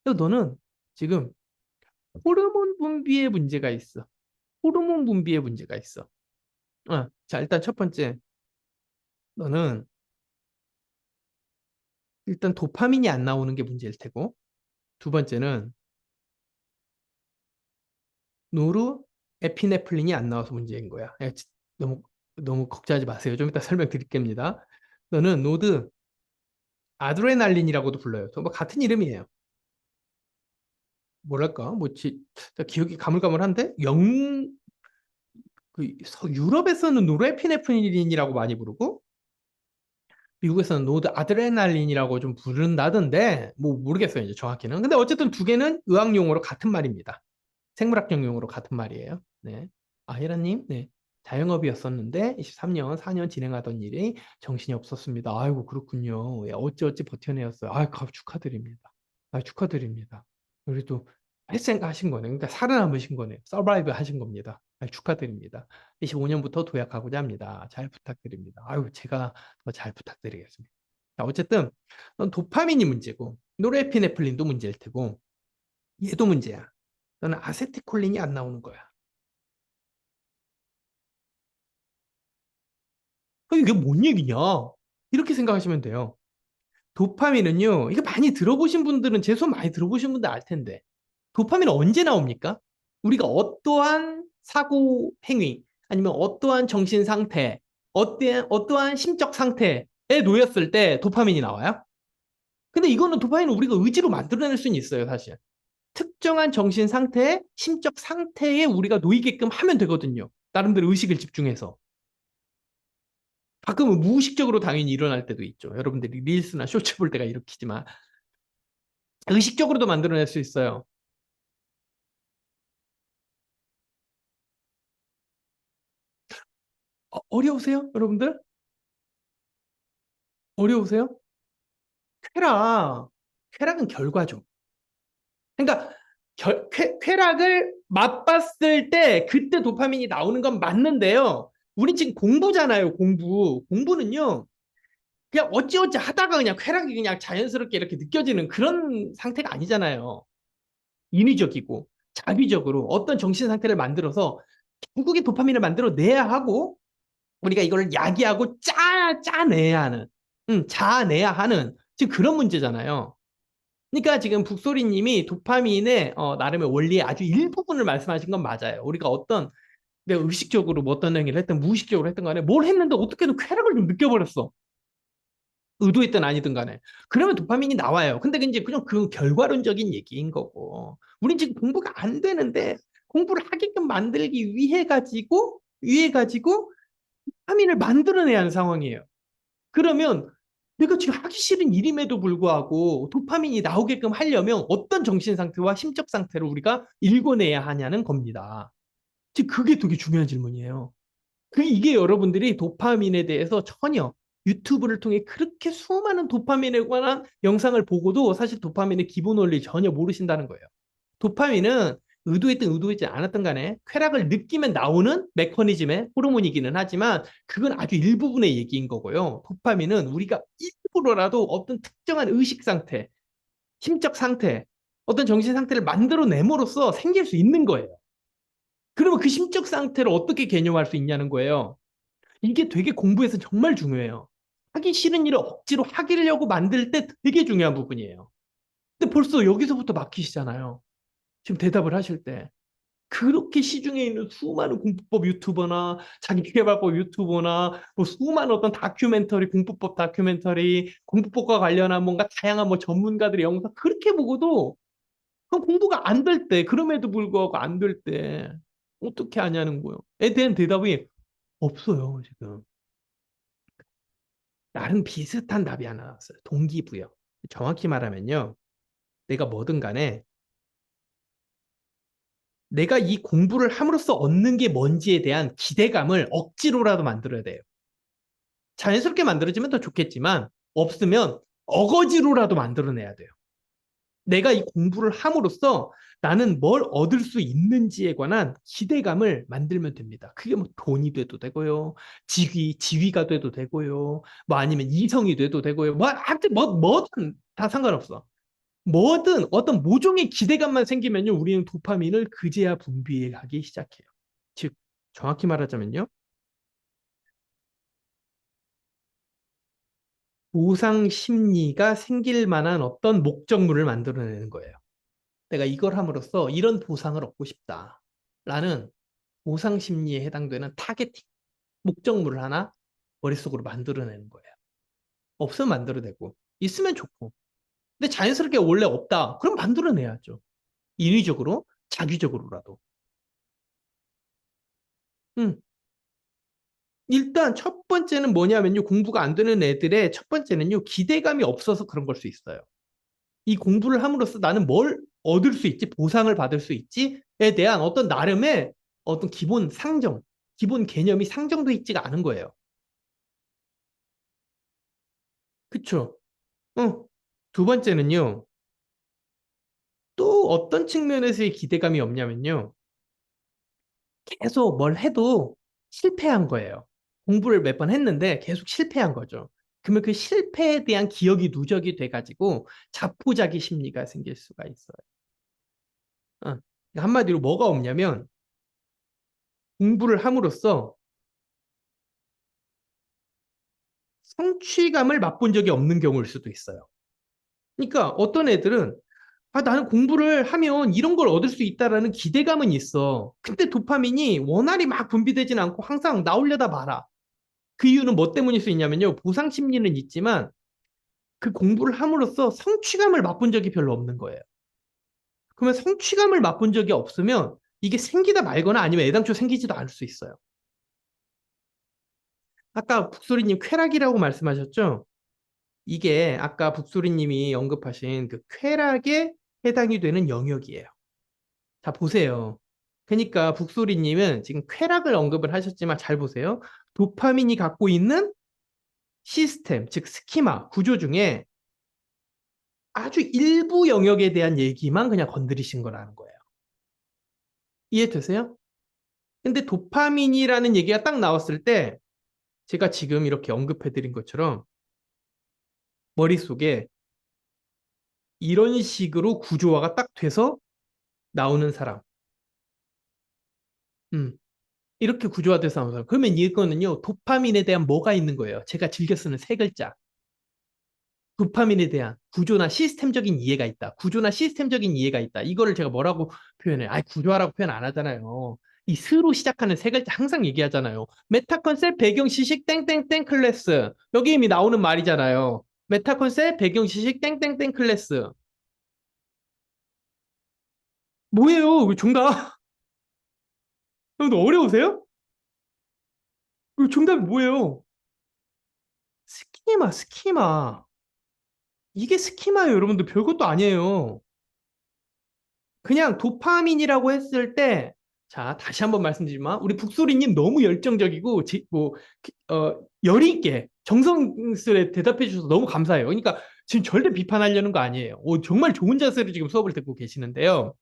그래서 너는 지금 호르몬 분비에 문제가 있어. 호르몬 분비에 문제가 있어. 자, 일단 첫 번째, 너는 일단 도파민이 안 나오는 게 문제일 테고, 두 번째는 노르 에피네프린이 안 나와서 문제인 거야. 야, 너무 너무 걱정하지 마세요. 좀 이따 설명드릴게입니다. 너는 노드 아드레날린이라고도 불러요. 뭐 같은 이름이에요. 뭐랄까, 기억이 가물가물한데 유럽에서는 노르에피네프린이라고 많이 부르고 미국에서는 노드 아드레날린이라고 좀 부른다던데 뭐 모르겠어요 이제 정확히는. 근데 어쨌든 두 개는 의학 용어로 같은 말입니다. 생물학적 용어로 같은 말이에요. 네. 아이라님, 네. 자영업이었었는데 23년, 4년 진행하던 일이 정신이 없었습니다. 아이고 그렇군요. 예, 어찌어찌 버텨내었어요. 아유 축하드립니다. 축하드립니다. 그래도 회생 하신 거네. 그러니까 살아남으신 거네. 서바이브 하신 겁니다. 축하드립니다. 25년부터 도약하고자 합니다. 잘 부탁드립니다. 아유, 제가 더 잘 부탁드리겠습니다. 자, 어쨌든 넌 도파민이 문제고 노르에피네프린도 문제일 테고 얘도 문제야. 너는 아세틸콜린이 안 나오는 거야. 이게 뭔 얘기냐? 이렇게 생각하시면 돼요. 도파민은요, 이거 많이 들어보신 분들은, 제 수업 많이 들어보신 분들 알 텐데, 도파민은 언제 나옵니까? 우리가 어떠한 사고 행위, 아니면 어떠한 정신 상태, 어떠한 심적 상태에 놓였을 때 도파민이 나와요? 근데 이거는 도파민은 우리가 의지로 만들어낼 수는 있어요, 사실. 특정한 정신 상태에, 심적 상태에 우리가 놓이게끔 하면 되거든요. 나름대로 의식을 집중해서. 가끔은 무의식적으로 당연히 일어날 때도 있죠. 여러분들이 릴스나 쇼츠 볼 때가 일으키지만 의식적으로도 만들어낼 수 있어요. 어려우세요? 여러분들? 어려우세요? 쾌락. 쾌락은 결과죠. 그러니까 쾌락을 맛봤을 때 그때 도파민이 나오는 건 맞는데요. 우린 지금 공부잖아요, 공부. 공부는요. 그냥 어찌어찌 하다가 그냥 쾌락이 그냥 자연스럽게 이렇게 느껴지는 그런 상태가 아니잖아요. 인위적이고 자비적으로 어떤 정신 상태를 만들어서 결국에 도파민을 만들어내야 하고 우리가 이걸 야기하고 짜내야 하는, 자아내야 하는 지금 그런 문제잖아요. 그러니까 지금 북소리님이 도파민의 나름의 원리의 아주 일부분을 말씀하신 건 맞아요. 우리가 어떤 내가 의식적으로 뭐 어떤 행위를 했든 무의식적으로 했든 간에 뭘 했는데 어떻게든 쾌락을 좀 느껴버렸어. 의도했든 아니든 간에. 그러면 도파민이 나와요. 근데 이제 그냥 그 결과론적인 얘기인 거고. 우린 지금 공부가 안 되는데 공부를 하게끔 만들기 위해 가지고 도파민을 만들어내야 하는 상황이에요. 그러면 내가 지금 하기 싫은 일임에도 불구하고 도파민이 나오게끔 하려면 어떤 정신 상태와 심적 상태를 우리가 읽어내야 하냐는 겁니다. 지금 그게 되게 중요한 질문이에요. 이게 여러분들이 도파민에 대해서 전혀 유튜브를 통해 그렇게 수많은 도파민에 관한 영상을 보고도 사실 도파민의 기본 원리 전혀 모르신다는 거예요. 도파민은 의도했든 의도하지 않았든 간에 쾌락을 느끼면 나오는 메커니즘의 호르몬이기는 하지만 그건 아주 일부분의 얘기인 거고요. 도파민은 우리가 일부러라도 어떤 특정한 의식 상태, 심적 상태, 어떤 정신 상태를 만들어냄으로써 생길 수 있는 거예요. 그러면 그 심적 상태를 어떻게 개념할 수 있냐는 거예요. 이게 되게 공부에서 정말 중요해요. 하기 싫은 일을 억지로 하기려고 만들 때 되게 중요한 부분이에요. 근데 벌써 여기서부터 막히시잖아요. 지금 대답을 하실 때. 그렇게 시중에 있는 수많은 공부법 유튜버나 자기계발법 유튜버나 뭐 수많은 어떤 다큐멘터리, 공부법 다큐멘터리, 공부법과 관련한 뭔가 다양한 뭐 전문가들의 영상 그렇게 보고도 그건 공부가 안 될 때, 그럼에도 불구하고 안 될 때 어떻게 하냐는 거예요. 에 대한 대답이 없어요, 지금. 나름 비슷한 답이 하나 나왔어요. 동기부여. 정확히 말하면요. 내가 뭐든 간에 내가 이 공부를 함으로써 얻는 게 뭔지에 대한 기대감을 억지로라도 만들어야 돼요. 자연스럽게 만들어지면 더 좋겠지만 없으면 어거지로라도 만들어내야 돼요. 내가 이 공부를 함으로써 나는 뭘 얻을 수 있는지에 관한 기대감을 만들면 됩니다. 그게 뭐 돈이 돼도 되고요. 지위가 돼도 되고요. 뭐 아니면 이성이 돼도 되고요. 뭐, 하여튼 뭐든 다 상관없어. 뭐든 어떤 모종의 기대감만 생기면요. 우리는 도파민을 그제야 분비하기 시작해요. 즉, 정확히 말하자면요. 보상 심리가 생길 만한 어떤 목적물을 만들어내는 거예요. 내가 이걸 함으로써 이런 보상을 얻고 싶다라는 보상 심리에 해당되는 타겟팅, 목적물을 하나 머릿속으로 만들어내는 거예요. 없으면 만들어내고, 있으면 좋고. 근데 자연스럽게 원래 없다. 그럼 만들어내야죠. 인위적으로, 자기적으로라도. 음. 일단 첫 번째는 뭐냐면요. 공부가 안 되는 애들의 첫 번째는요. 기대감이 없어서 그런 걸 수 있어요. 이 공부를 함으로써 나는 뭘 얻을 수 있지, 보상을 받을 수 있지에 대한 어떤 나름의 어떤 기본 상정, 기본 개념이 상정돼 있지가 않은 거예요. 그쵸? 어. 두 번째는요, 또 어떤 측면에서의 기대감이 없냐면요, 계속 뭘 해도 실패한 거예요. 공부를 몇 번 했는데 계속 실패한 거죠. 그러면 그 실패에 대한 기억이 누적이 돼가지고 자포자기 심리가 생길 수가 있어요. 어. 한마디로 뭐가 없냐면 공부를 함으로써 성취감을 맛본 적이 없는 경우일 수도 있어요. 그러니까 어떤 애들은 나는 공부를 하면 이런 걸 얻을 수 있다라는 기대감은 있어. 근데 도파민이 원활히 막 분비되진 않고 항상 나오려다 말아. 그 이유는 뭐 때문일 수 있냐면요. 보상 심리는 있지만 그 공부를 함으로써 성취감을 맛본 적이 별로 없는 거예요. 그러면 성취감을 맛본 적이 없으면 이게 생기다 말거나 아니면 애당초 생기지도 않을 수 있어요. 아까 북소리님 쾌락이라고 말씀하셨죠? 이게 아까 북소리님이 언급하신 그 쾌락에 해당이 되는 영역이에요. 자, 보세요. 그러니까 북소리님은 지금 쾌락을 언급을 하셨지만 잘 보세요. 도파민이 갖고 있는 시스템, 즉 스키마, 구조 중에 아주 일부 영역에 대한 얘기만 그냥 건드리신 거라는 거예요. 이해되세요? 근데 도파민이라는 얘기가 딱 나왔을 때 제가 지금 이렇게 언급해드린 것처럼 머릿속에 이런 식으로 구조화가 딱 돼서 나오는 사람. 음. 이렇게 구조화돼서 나오는 사람. 그러면 이거는요, 도파민에 대한 뭐가 있는 거예요? 제가 즐겨 쓰는 세 글자. 도파민에 대한 구조나 시스템적인 이해가 있다. 구조나 시스템적인 이해가 있다. 이거를 제가 뭐라고 표현해요? 아니, 구조화라고 표현 안 하잖아요. 이 스로 시작하는 세 글자 항상 얘기하잖아요. 메타 컨셉, 배경 시식, 땡땡땡 클래스. 여기 이미 나오는 말이잖아요. 메타 컨셉, 배경 시식, 땡땡땡 클래스. 뭐예요? 왜 정답? 여러분들 어려우세요? 정답이 뭐예요? 스키마, 스키마. 이게 스키마예요, 여러분들. 별것도 아니에요. 그냥 도파민이라고 했을 때, 자, 다시 한번 말씀드리지만, 우리 북소리님 너무 열정적이고, 열의 있게, 정성스레 대답해 주셔서 너무 감사해요. 그러니까 지금 절대 비판하려는 거 아니에요. 정말 좋은 자세로 지금 수업을 듣고 계시는데요.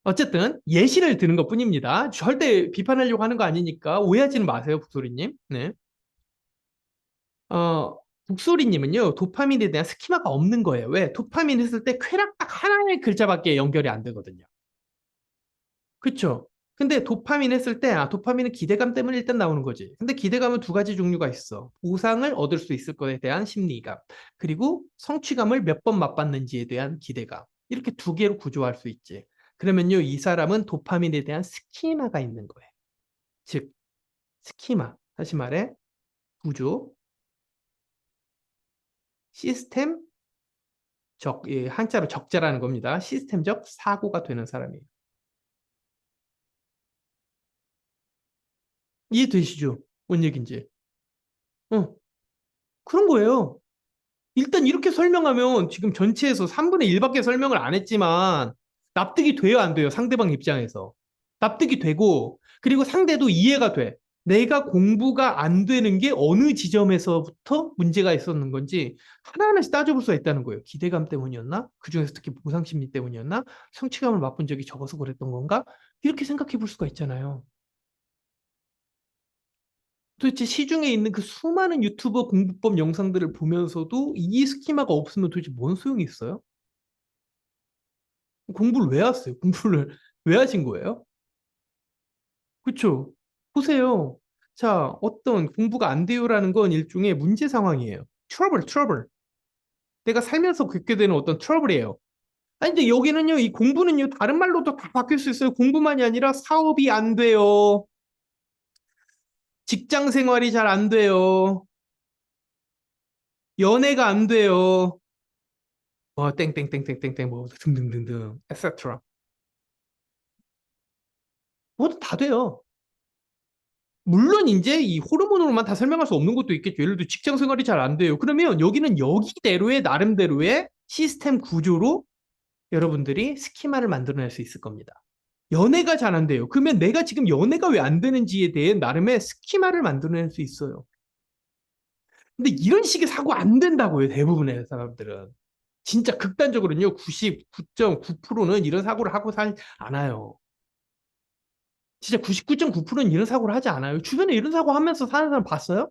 어쨌든 예시를 드는 것 뿐입니다. 절대 비판하려고 하는 거 아니니까 오해하지는 마세요, 북소리님. 네. 어, 북소리님은요, 도파민에 대한 스키마가 없는 거예요. 왜? 도파민 했을 때 쾌락 딱 하나의 글자밖에 연결이 안 되거든요. 그쵸? 근데 도파민 했을 때, 도파민은 기대감 때문에 일단 나오는 거지. 근데 기대감은 두 가지 종류가 있어. 보상을 얻을 수 있을 것에 대한 심리감. 그리고 성취감을 몇 번 맛봤는지에 대한 기대감. 이렇게 두 개로 구조할 수 있지. 그러면요, 이 사람은 도파민에 대한 스키마가 있는 거예요. 즉, 스키마. 다시 말해, 구조, 시스템, 한자로 적자라는 겁니다. 시스템적 사고가 되는 사람이에요. 이해되시죠? 뭔 얘기인지. 어, 그런 거예요. 일단 이렇게 설명하면 지금 전체에서 3분의 1밖에 설명을 안 했지만 납득이 돼요, 안 돼요? 상대방 입장에서. 납득이 되고, 그리고 상대도 이해가 돼. 내가 공부가 안 되는 게 어느 지점에서부터 문제가 있었는 건지 하나하나씩 따져볼 수가 있다는 거예요. 기대감 때문이었나? 그중에서 특히 보상 심리 때문이었나? 성취감을 맛본 적이 적어서 그랬던 건가? 이렇게 생각해 볼 수가 있잖아요. 도대체 시중에 있는 그 수많은 유튜버 공부법 영상들을 보면서도 이 스키마가 없으면 도대체 뭔 소용이 있어요? 공부를 왜 하세요? 공부를 왜 하신 거예요? 그쵸? 보세요. 자, 어떤 공부가 안 돼요라는 건 일종의 문제 상황이에요. 트러블. 내가 살면서 겪게 되는 어떤 트러블이에요. 아니, 근데 여기는요, 이 공부는요, 다른 말로도 다 바뀔 수 있어요. 공부만이 아니라 사업이 안 돼요. 직장 생활이 잘 안 돼요. 연애가 안 돼요. 땡땡땡땡땡땡, 뭐, 등등등등, etc. 뭐든 다 돼요. 물론 이제 이 호르몬으로만 다 설명할 수 없는 것도 있겠죠. 예를 들어 직장 생활이 잘 안 돼요. 그러면 여기는 여기대로의 나름대로의 시스템 구조로 여러분들이 스키마를 만들어낼 수 있을 겁니다. 연애가 잘 안 돼요. 그러면 내가 지금 연애가 왜 안 되는지에 대해 나름의 스키마를 만들어낼 수 있어요. 근데 이런 식의 사고 안 된다고요. 대부분의 사람들은. 진짜 극단적으로는요. 99.9%는 이런 사고를 하고 살 않아요. 진짜 99.9%는 이런 사고를 하지 않아요. 주변에 이런 사고 하면서 사는 사람 봤어요?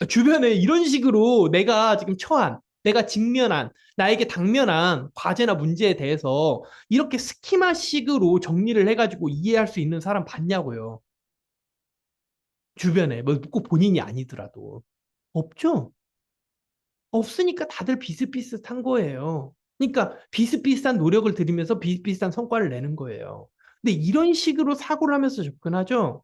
주변에 이런 식으로 내가 지금 처한, 내가 직면한, 나에게 당면한 과제나 문제에 대해서 이렇게 스키마식으로 정리를 해가지고 이해할 수 있는 사람 봤냐고요. 주변에, 뭐 꼭 본인이 아니더라도. 없죠? 없으니까 다들 비슷비슷한 거예요. 그러니까 비슷비슷한 노력을 들이면서 비슷비슷한 성과를 내는 거예요. 근데 이런 식으로 사고를 하면서 접근하죠?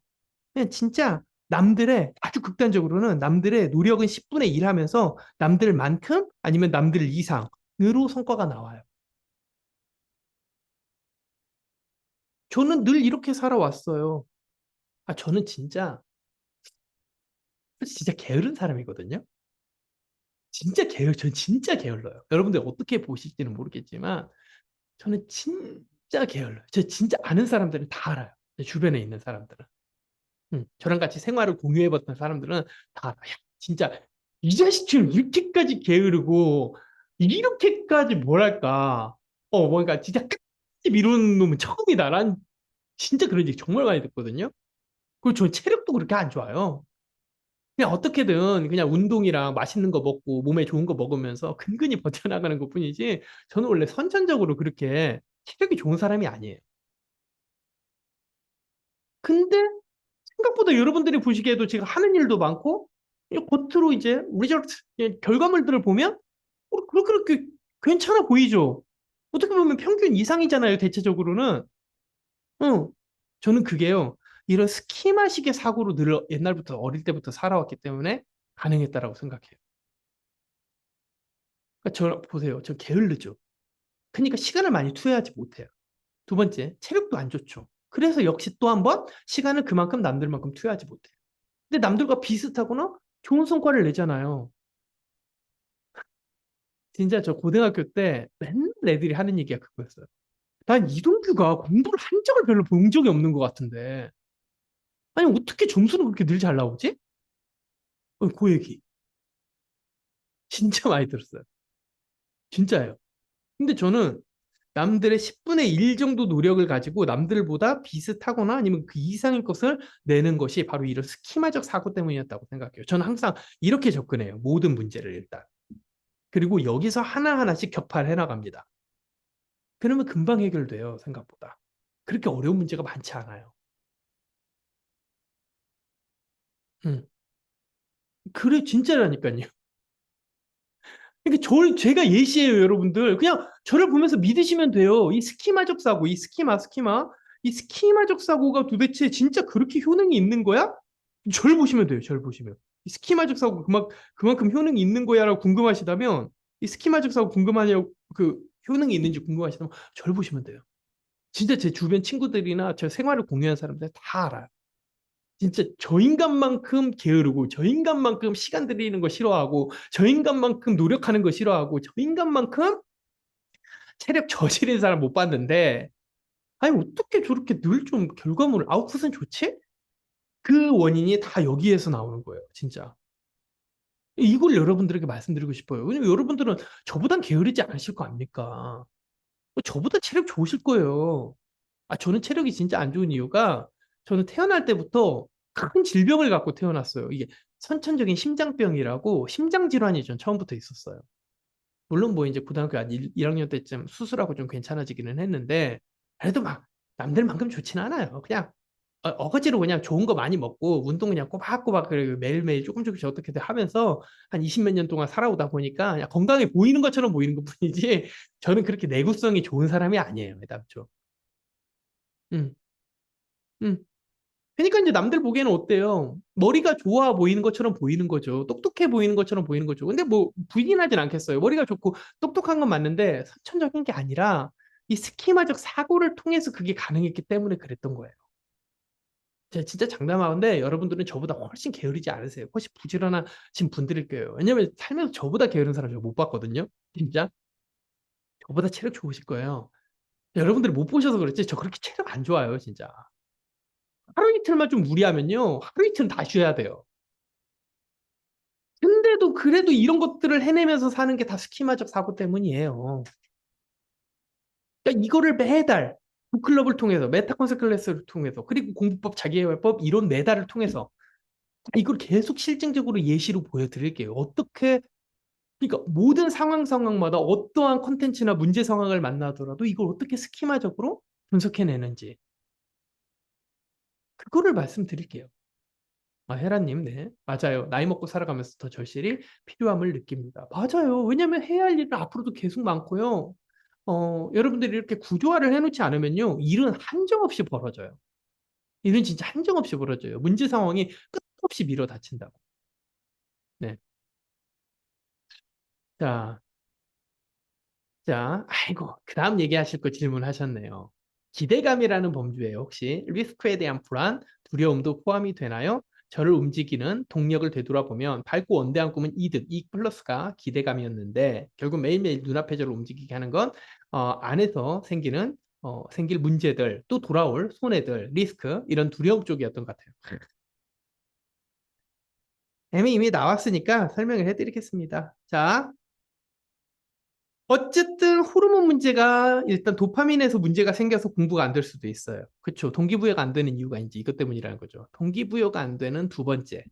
그냥 진짜 남들의 아주 극단적으로는 남들의 노력은 10분의 1 하면서 남들만큼 아니면 남들 이상으로 성과가 나와요. 저는 늘 이렇게 살아왔어요. 저는 진짜 게으른 사람이거든요. 전 진짜 게을러요. 여러분들 어떻게 보실지는 모르겠지만 저는 진짜 게을러요. 저 진짜 아는 사람들은 다 알아요. 제 주변에 있는 사람들은. 저랑 같이 생활을 공유해봤던 사람들은 다 알아요. 진짜 이 자식처럼 이렇게까지 게으르고 이렇게까지 뭐랄까 뭔가 진짜 끝까지 미루는 놈은 처음이다. 난 진짜 그런 얘기 정말 많이 듣거든요. 그리고 저 체력도 그렇게 안 좋아요. 그냥 어떻게든 그냥 운동이랑 맛있는 거 먹고 몸에 좋은 거 먹으면서 근근히 버텨나가는 것 뿐이지 저는 원래 선천적으로 그렇게 체력이 좋은 사람이 아니에요. 근데 생각보다 여러분들이 보시기에도 제가 하는 일도 많고, 겉으로 이제 리저트, 결과물들을 보면 그렇게 괜찮아 보이죠. 어떻게 보면 평균 이상이잖아요, 대체적으로는. 어, 저는 그게요, 이런 스키마식의 사고로 늘 옛날부터 어릴 때부터 살아왔기 때문에 가능했다라고 생각해요. 그러니까 저 보세요, 저 게을르죠. 그러니까 시간을 많이 투여하지 못해요. 두 번째, 체력도 안 좋죠. 그래서 역시 또 한 번 시간을 그만큼 남들만큼 투여하지 못해요. 근데 남들과 비슷하거나 좋은 성과를 내잖아요. 진짜 저 고등학교 때 맨날 애들이 하는 얘기가 그거였어요. 난 이동규가 공부를 한 적을 별로 본 적이 없는 것 같은데. 아니, 어떻게 점수는 그렇게 늘 잘 나오지? 그 얘기. 진짜 많이 들었어요. 진짜예요. 근데 저는 남들의 10분의 1 정도 노력을 가지고 남들보다 비슷하거나 아니면 그 이상의 것을 내는 것이 바로 이런 스키마적 사고 때문이었다고 생각해요. 저는 항상 이렇게 접근해요. 모든 문제를 일단. 그리고 여기서 하나하나씩 격파를 해나갑니다. 그러면 금방 해결돼요, 생각보다. 그렇게 어려운 문제가 많지 않아요. 음. 그래, 진짜라니까요. 그러니까 제가 예시예요, 여러분들. 그냥 저를 보면서 믿으시면 돼요. 이 스키마적 사고, 이 스키마. 이 스키마적 사고가 도대체 진짜 그렇게 효능이 있는 거야? 저를 보시면 돼요, 저를 보시면. 이 스키마적 사고 그만큼 효능이 있는 거야라고 궁금하시다면, 이 스키마적 사고 궁금하냐고, 그 효능이 있는지 궁금하시다면, 저를 보시면 돼요. 진짜 제 주변 친구들이나 저 생활을 공유한 사람들 다 알아요. 진짜 저 인간만큼 게으르고 저 인간만큼 시간 들이는 거 싫어하고 저 인간만큼 노력하는 거 싫어하고 저 인간만큼 체력 저지른 사람 못 봤는데, 아니 어떻게 저렇게 늘 좀 결과물을 아웃풋은 좋지? 그 원인이 다 여기에서 나오는 거예요, 진짜. 이걸 여러분들에게 말씀드리고 싶어요. 왜냐면 여러분들은 저보단 게으르지 않으실 거 아닙니까? 저보다 체력 좋으실 거예요. 저는 체력이 진짜 안 좋은 이유가, 저는 태어날 때부터 큰 질병을 갖고 태어났어요. 이게 선천적인 심장병이라고, 심장질환이 전 처음부터 있었어요. 물론 뭐 이제 고등학교 한 1학년 때쯤 수술하고 좀 괜찮아지기는 했는데, 그래도 막 남들만큼 좋진 않아요. 그냥 어거지로 그냥 좋은 거 많이 먹고 운동 그냥 꼬박꼬박 매일매일 조금씩 어떻게든 하면서 한 20몇 년 동안 살아오다 보니까 그냥 건강해 보이는 것처럼 보이는 것뿐이지, 저는 그렇게 내구성이 좋은 사람이 아니에요, 애당초. 음, 음. 그러니까 이제 남들 보기에는 어때요? 머리가 좋아 보이는 것처럼 보이는 거죠. 똑똑해 보이는 것처럼 보이는 거죠. 근데 뭐 부인하진 않겠어요. 머리가 좋고 똑똑한 건 맞는데 선천적인 게 아니라 이 스키마적 사고를 통해서 그게 가능했기 때문에 그랬던 거예요. 제가 진짜 장담하는데 여러분들은 저보다 훨씬 게으르지 않으세요. 훨씬 부지런하신 분들일 거예요. 왜냐면 살면서 저보다 게으른 사람 제가 못 봤거든요. 진짜. 저보다 체력 좋으실 거예요. 여러분들이 못 보셔서 그렇지 저 그렇게 체력 안 좋아요, 진짜. 하루 이틀만 좀 무리하면요, 하루 이틀은 다 쉬어야 돼요. 근데도 그래도 이런 것들을 해내면서 사는 게 다 스키마적 사고 때문이에요. 그러니까 이거를 매달 북클럽을 통해서, 메타컨셉트 클래스를 통해서, 그리고 공부법, 자기계발법 이론 매달을 통해서 이걸 계속 실증적으로 예시로 보여드릴게요. 어떻게, 그러니까 모든 상황마다 어떠한 컨텐츠나 문제 상황을 만나더라도 이걸 어떻게 스키마적으로 분석해내는지, 그거를 말씀드릴게요. 헤라님, 네. 맞아요. 나이 먹고 살아가면서 더 절실히 필요함을 느낍니다. 맞아요. 왜냐면 해야 할 일은 앞으로도 계속 많고요. 여러분들이 이렇게 구조화를 해놓지 않으면요, 일은 한정없이 벌어져요. 일은 진짜 한정없이 벌어져요. 문제 상황이 끝없이 밀어 닥친다고. 네. 자, 아이고, 그 다음 얘기하실 거 질문하셨네요. 기대감이라는 범주에 혹시 리스크에 대한 불안, 두려움도 포함이 되나요? 저를 움직이는 동력을 되돌아보면 밝고 원대한 꿈은 이득, 이 플러스가 기대감이었는데, 결국 매일매일 눈앞에 저를 움직이게 하는 건 안에서 생길 문제들, 또 돌아올 손해들, 리스크, 이런 두려움 쪽이었던 것 같아요. 이미 나왔으니까 설명을 해드리겠습니다. 자, 어쨌든 호르몬 문제가, 일단 도파민에서 문제가 생겨서 공부가 안 될 수도 있어요. 그렇죠. 동기부여가 안 되는 이유가 이제 이것 때문이라는 거죠. 동기부여가 안 되는 두 번째.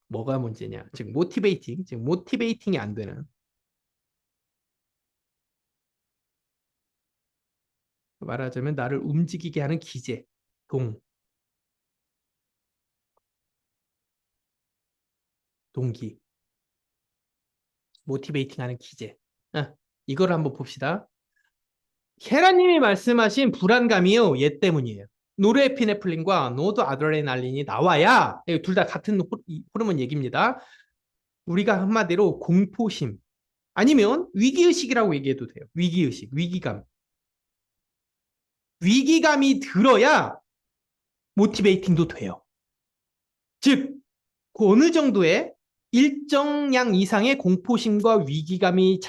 뭐가 문제냐? 즉 모티베이팅이 안 되는. 말하자면 나를 움직이게 하는 기제, 동. 동기, 모티베이팅하는 기제. 이거를 한번 봅시다. 헤라님이 말씀하신 불안감이요, 얘 때문이에요. 노르에피네프린과 노드아드레날린이 나와야 둘 다 같은 호르몬 얘기입니다. 우리가 한마디로 공포심 아니면 위기의식이라고 얘기해도 돼요. 위기의식, 위기감. 위기감이 들어야 모티베이팅도 돼요. 즉, 그 어느 정도의 일정량 이상의 공포심과 위기감이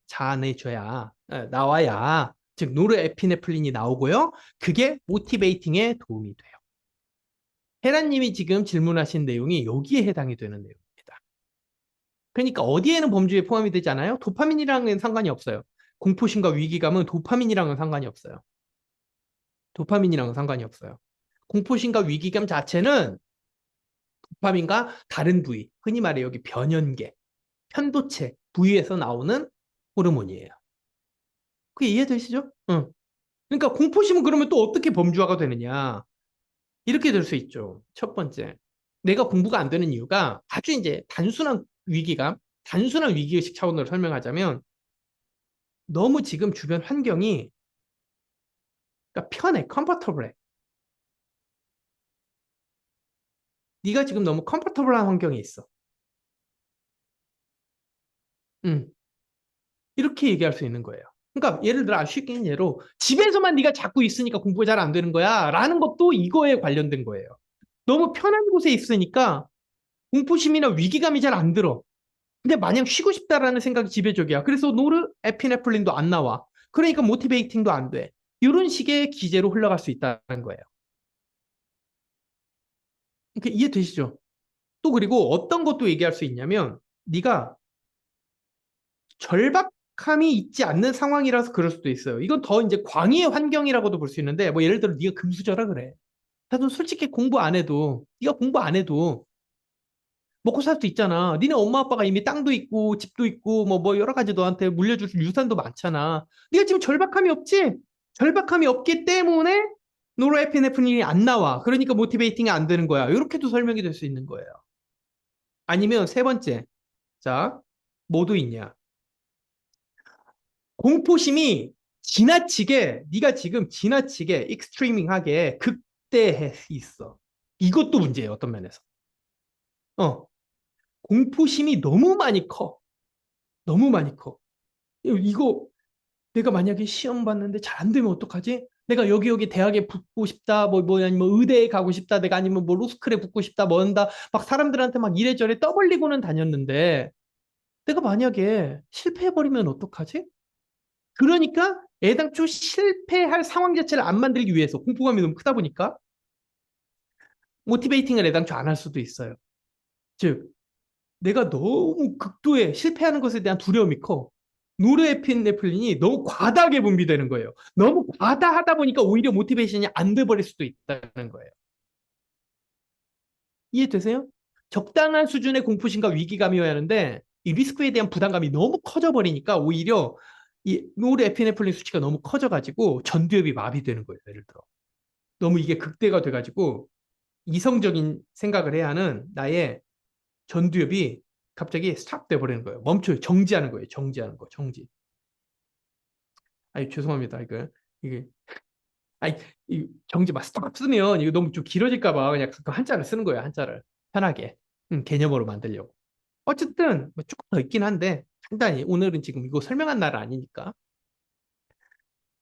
자아내줘야 나와야 즉 노르에피네프린이 나오고요. 그게 모티베이팅에 도움이 돼요. 헤라님이 지금 질문하신 내용이 여기에 해당이 되는 내용입니다. 그러니까 어디에는 범주에 포함이 되지 않아요? 도파민이랑은 상관이 없어요. 공포심과 위기감은 도파민이랑은 상관이 없어요. 도파민이랑은 상관이 없어요. 공포심과 위기감 자체는 도파민과 다른 부위, 흔히 말해 여기 변연계, 편도체 부위에서 나오는 호르몬이에요. 그게 이해되시죠? 응. 그러니까 공포심은 그러면 또 어떻게 범주화가 되느냐? 이렇게 될 수 있죠. 첫 번째, 내가 공부가 안 되는 이유가 아주 이제 단순한 위기감, 단순한 위기의식 차원으로 설명하자면 너무 지금 주변 환경이 그러니까 편해, 컴포터블해. 네가 지금 너무 컴포터블한 환경에 있어. 응. 이렇게 얘기할 수 있는 거예요. 그러니까 예를 들어 아주 쉽게 예로 집에서만 네가 자꾸 있으니까 공부가 잘 안 되는 거야 라는 것도 이거에 관련된 거예요. 너무 편한 곳에 있으니까 공포심이나 위기감이 잘 안 들어. 근데 마냥 쉬고 싶다라는 생각이 지배적이야. 그래서 노르에피네프린도 안 나와. 그러니까 모티베이팅도 안 돼. 이런 식의 기제로 흘러갈 수 있다는 거예요. 그러니까 이해되시죠? 또 그리고 어떤 것도 얘기할 수 있냐면 네가 절박함이 있지 않는 상황이라서 그럴 수도 있어요. 이건 더 이제 광의의 환경이라고도 볼 수 있는데 뭐 예를 들어 네가 금수저라 그래. 나도 솔직히 공부 안 해도 네가 공부 안 해도 먹고 살 수 있잖아. 니네 엄마 아빠가 이미 땅도 있고 집도 있고 뭐 여러 가지 너한테 물려줄 유산도 많잖아. 네가 지금 절박함이 없지? 절박함이 없기 때문에 노르에피네프린이 안 나와. 그러니까 모티베이팅이 안 되는 거야. 이렇게도 설명이 될 수 있는 거예요. 아니면 세 번째. 자, 뭐도 있냐? 공포심이 지나치게 네가 지금 지나치게 익스트리밍하게 극대해 있어. 이것도 문제예요. 어떤 면에서. 어, 공포심이 너무 많이 커. 너무 많이 커. 이거 내가 만약에 시험 봤는데 잘 안 되면 어떡하지? 내가 여기 대학에 붙고 싶다, 아니면 의대에 가고 싶다, 내가 아니면 뭐 로스쿨에 붙고 싶다, 뭐 한다, 막 사람들한테 막 이래저래 떠벌리고는 다녔는데, 내가 만약에 실패해버리면 어떡하지? 그러니까 애당초 실패할 상황 자체를 안 만들기 위해서 공포감이 너무 크다 보니까 모티베이팅을 애당초 안 할 수도 있어요. 즉, 내가 너무 극도의 실패하는 것에 대한 두려움이 커. 노르에피네프린이 너무 과다하게 분비되는 거예요. 너무 과다하다 보니까 오히려 모티베이션이 안 돼 버릴 수도 있다는 거예요. 이해되세요? 적당한 수준의 공포심과 위기감이어야 하는데 이 리스크에 대한 부담감이 너무 커져 버리니까 오히려 이 노르에피네프린 수치가 너무 커져가지고 전두엽이 마비되는 거예요. 예를 들어. 너무 이게 극대가 돼가지고 이성적인 생각을 해야 하는 나의 전두엽이 갑자기 스탑 돼버리는 거예요. 멈춰요. 정지하는 거예요. 정지하는 거. 정지. 아니 죄송합니다. 이게 아니 이 정지 막 스탑 쓰면 이거 너무 좀 길어질까 봐 그냥 그 한자를 쓰는 거예요. 한자를 편하게 개념으로 만들려고. 어쨌든 뭐 조금 더 있긴 한데 간단히 오늘은 지금 이거 설명한 날 아니니까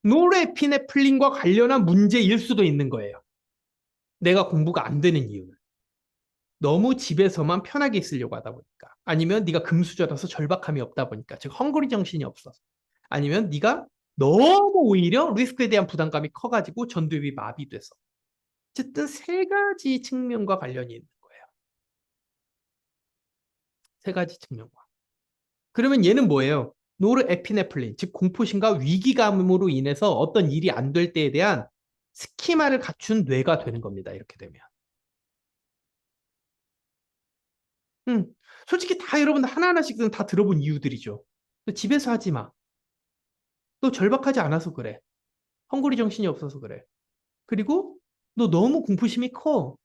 노르에피네프린과 관련한 문제일 수도 있는 거예요. 내가 공부가 안 되는 이유는 너무 집에서만 편하게 있으려고 하다 보니까 아니면 네가 금수저라서 절박함이 없다 보니까 즉 헝그리 정신이 없어서 아니면 네가 너무 오히려 리스크에 대한 부담감이 커가지고 전두엽이 마비돼서 어쨌든 세 가지 측면과 관련이 있는 거예요. 세 가지 측면과. 그러면 얘는 뭐예요? 노르에피네프린, 즉 공포심과 위기감으로 인해서 어떤 일이 안 될 때에 대한 스키마를 갖춘 뇌가 되는 겁니다. 이렇게 되면. 솔직히 다 여러분 하나하나씩은 다 들어본 이유들이죠. 집에서 하지 마. 너 절박하지 않아서 그래. 헝그리 정신이 없어서 그래. 그리고 너 너무 공포심이 커.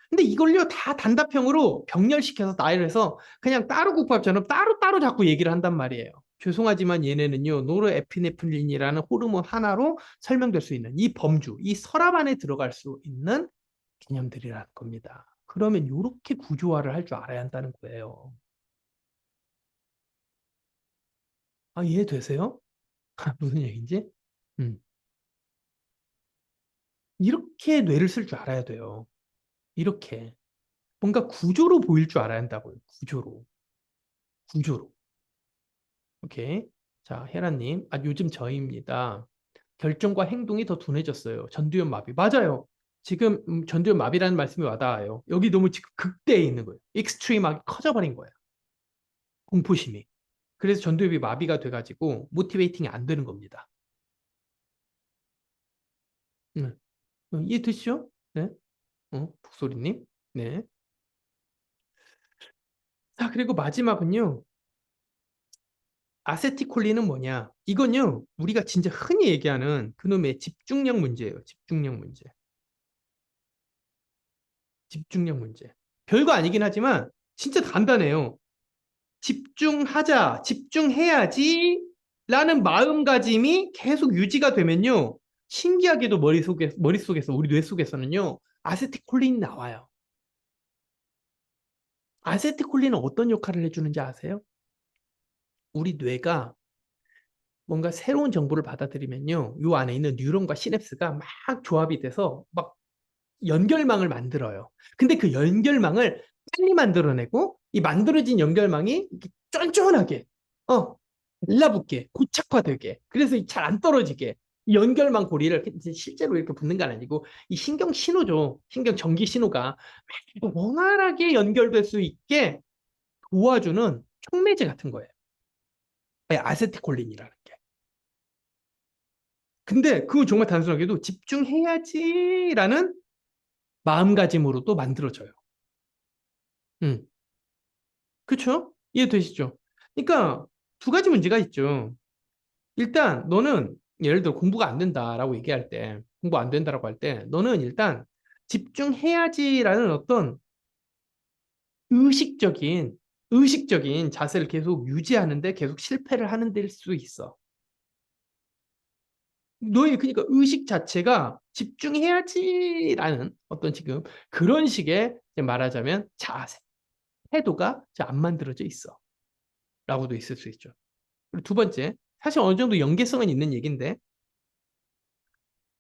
근데 이걸요 다 단답형으로 병렬시켜서 나열해서 그냥 따로 국밥처럼 따로따로 자꾸 얘기를 한단 말이에요. 죄송하지만 얘네는요 노르에피네프린이라는 호르몬 하나로 설명될 수 있는 이 범주, 이 서랍 안에 들어갈 수 있는 개념들이라는 겁니다. 그러면 이렇게 구조화를 할 줄 알아야 한다는 거예요. 아, 이해되세요? 무슨 얘기인지? 음. 이렇게 뇌를 쓸 줄 알아야 돼요. 이렇게. 뭔가 구조로 보일 줄 알아야 한다고요. 구조로. 구조로. 오케이. 자, 헤라님. 아, 요즘 저입니다. 결정과 행동이 더 둔해졌어요. 전두엽 마비. 맞아요. 지금 전두엽 마비라는 말씀이 와닿아요. 여기 너무 지금 극대에 있는 거예요. 익스트림하게 커져버린 거예요. 공포심이. 그래서 전두엽이 마비가 돼가지고 모티베이팅이 안 되는 겁니다. 이해되시죠? 네. 북소리님. 네. 자, 그리고 마지막은요. 아세티콜린은 뭐냐? 이건요, 우리가 진짜 흔히 얘기하는 그놈의 집중력 문제예요. 집중력 문제. 집중력 문제. 별거 아니긴 하지만 진짜 간단해요. 집중하자, 집중해야지 라는 마음가짐이 계속 유지가 되면요. 신기하게도 머릿속에서, 우리 뇌 속에서는요, 아세티콜린이 나와요. 아세티콜린은 어떤 역할을 해주는지 아세요? 우리 뇌가 뭔가 새로운 정보를 받아들이면요. 요 안에 있는 뉴런과 시냅스가 막 조합이 돼서 막 연결망을 만들어요. 근데 그 연결망을 빨리 만들어내고 이 만들어진 연결망이 이렇게 쫀쫀하게 달라붙게 고착화되게 그래서 잘 안 떨어지게 이 연결망 고리를 실제로 이렇게 붙는 건 아니고 이 신경 신호죠. 신경 전기 신호가 원활하게 연결될 수 있게 도와주는 촉매제 같은 거예요. 아세티콜린이라는 게. 근데 그거 정말 단순하게도 집중해야지라는 마음가짐으로도 만들어져요. 음. 그쵸? 이해되시죠? 그러니까 두 가지 문제가 있죠. 일단 너는 예를 들어 공부가 안 된다라고 얘기할 때, 공부 안 된다라고 할 때, 너는 일단 집중해야지라는 어떤 의식적인, 의식적인 자세를 계속 유지하는데 계속 실패를 하는 데일 수 있어. 너의 그러니까 의식 자체가 집중해야지라는 어떤 지금 그런 식의 말하자면 자세, 태도가 안 만들어져 있어. 라고도 있을 수 있죠. 그리고 두 번째, 사실 어느 정도 연계성은 있는 얘기인데,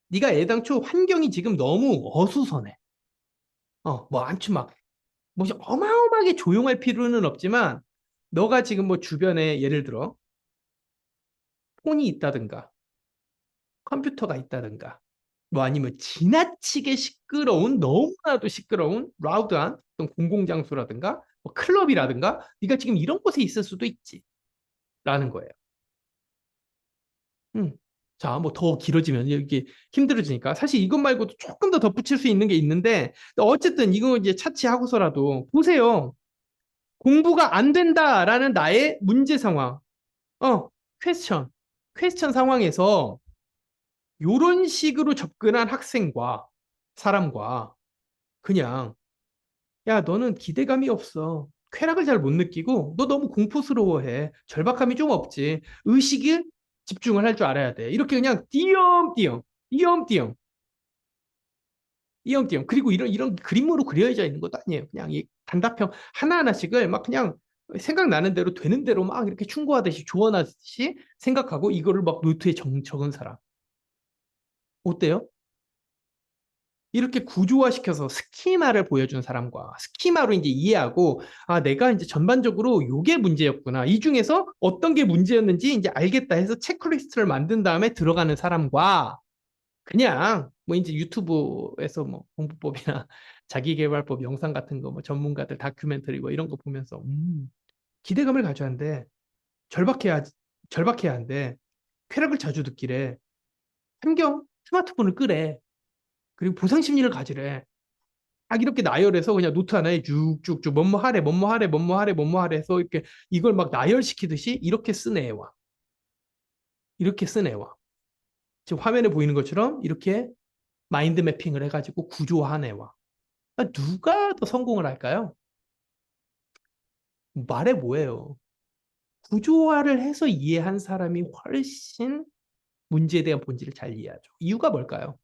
네가 애당초 환경이 지금 너무 어수선해. 뭐 아주 막, 뭐 어마어마하게 조용할 필요는 없지만, 너가 지금 뭐 주변에 예를 들어 폰이 있다든가, 컴퓨터가 있다든가, 뭐 아니면 지나치게 시끄러운, 너무나도 시끄러운 라우드한 어떤 공공장소라든가, 뭐 클럽이라든가, 네가 지금 이런 곳에 있을 수도 있지. 라는 거예요. 음. 자, 뭐 더 길어지면 이게 힘들어지니까 사실 이것 말고도 조금 더 덧붙일 수 있는 게 있는데 어쨌든 이거 이제 차치하고서라도 보세요. 공부가 안 된다라는 나의 문제 상황, 어, 퀘스천, 퀘스천 상황에서 이런 식으로 접근한 학생과 사람과 그냥 야, 너는 기대감이 없어. 쾌락을 잘 못 느끼고 너 너무 공포스러워해. 절박함이 좀 없지. 의식을 집중을 할 줄 알아야 돼. 이렇게 그냥 띄엄띄엄, 띄엄띄엄, 띄엄띄엄. 그리고 이런 그림으로 그려져 있는 것도 아니에요. 그냥 이 단답형 하나하나씩을 막 그냥 생각나는 대로 되는 대로 막 이렇게 충고하듯이 조언하듯이 생각하고 이거를 막 노트에 적은 사람. 어때요? 이렇게 구조화시켜서 스키마를 보여준 사람과 스키마로 이제 이해하고 아 내가 이제 전반적으로 요게 문제였구나 이 중에서 어떤 게 문제였는지 이제 알겠다 해서 체크리스트를 만든 다음에 들어가는 사람과 그냥 뭐 이제 유튜브에서 뭐 공부법이나 자기계발법 영상 같은 거 뭐 전문가들 다큐멘터리 뭐 이런 거 보면서 기대감을 가져야 하는데 절박해야 절박해야 한데 쾌락을 자주 듣기래 환경 스마트폰을 끄래 그리고 보상 심리를 가지래 딱 이렇게 나열해서 그냥 노트 하나에 쭉쭉쭉 뭐뭐 하래 뭐뭐 하래 뭐뭐 하래 뭐뭐 하래 해서 이렇게 이걸 막 나열시키듯이 이렇게 쓴 애와 이렇게 쓴 애와 지금 화면에 보이는 것처럼 이렇게 마인드 매핑을 해가지고 구조화한 애와 누가 더 성공을 할까요? 말해 뭐예요? 구조화를 해서 이해한 사람이 훨씬 문제에 대한 본질을 잘 이해하죠. 이유가 뭘까요?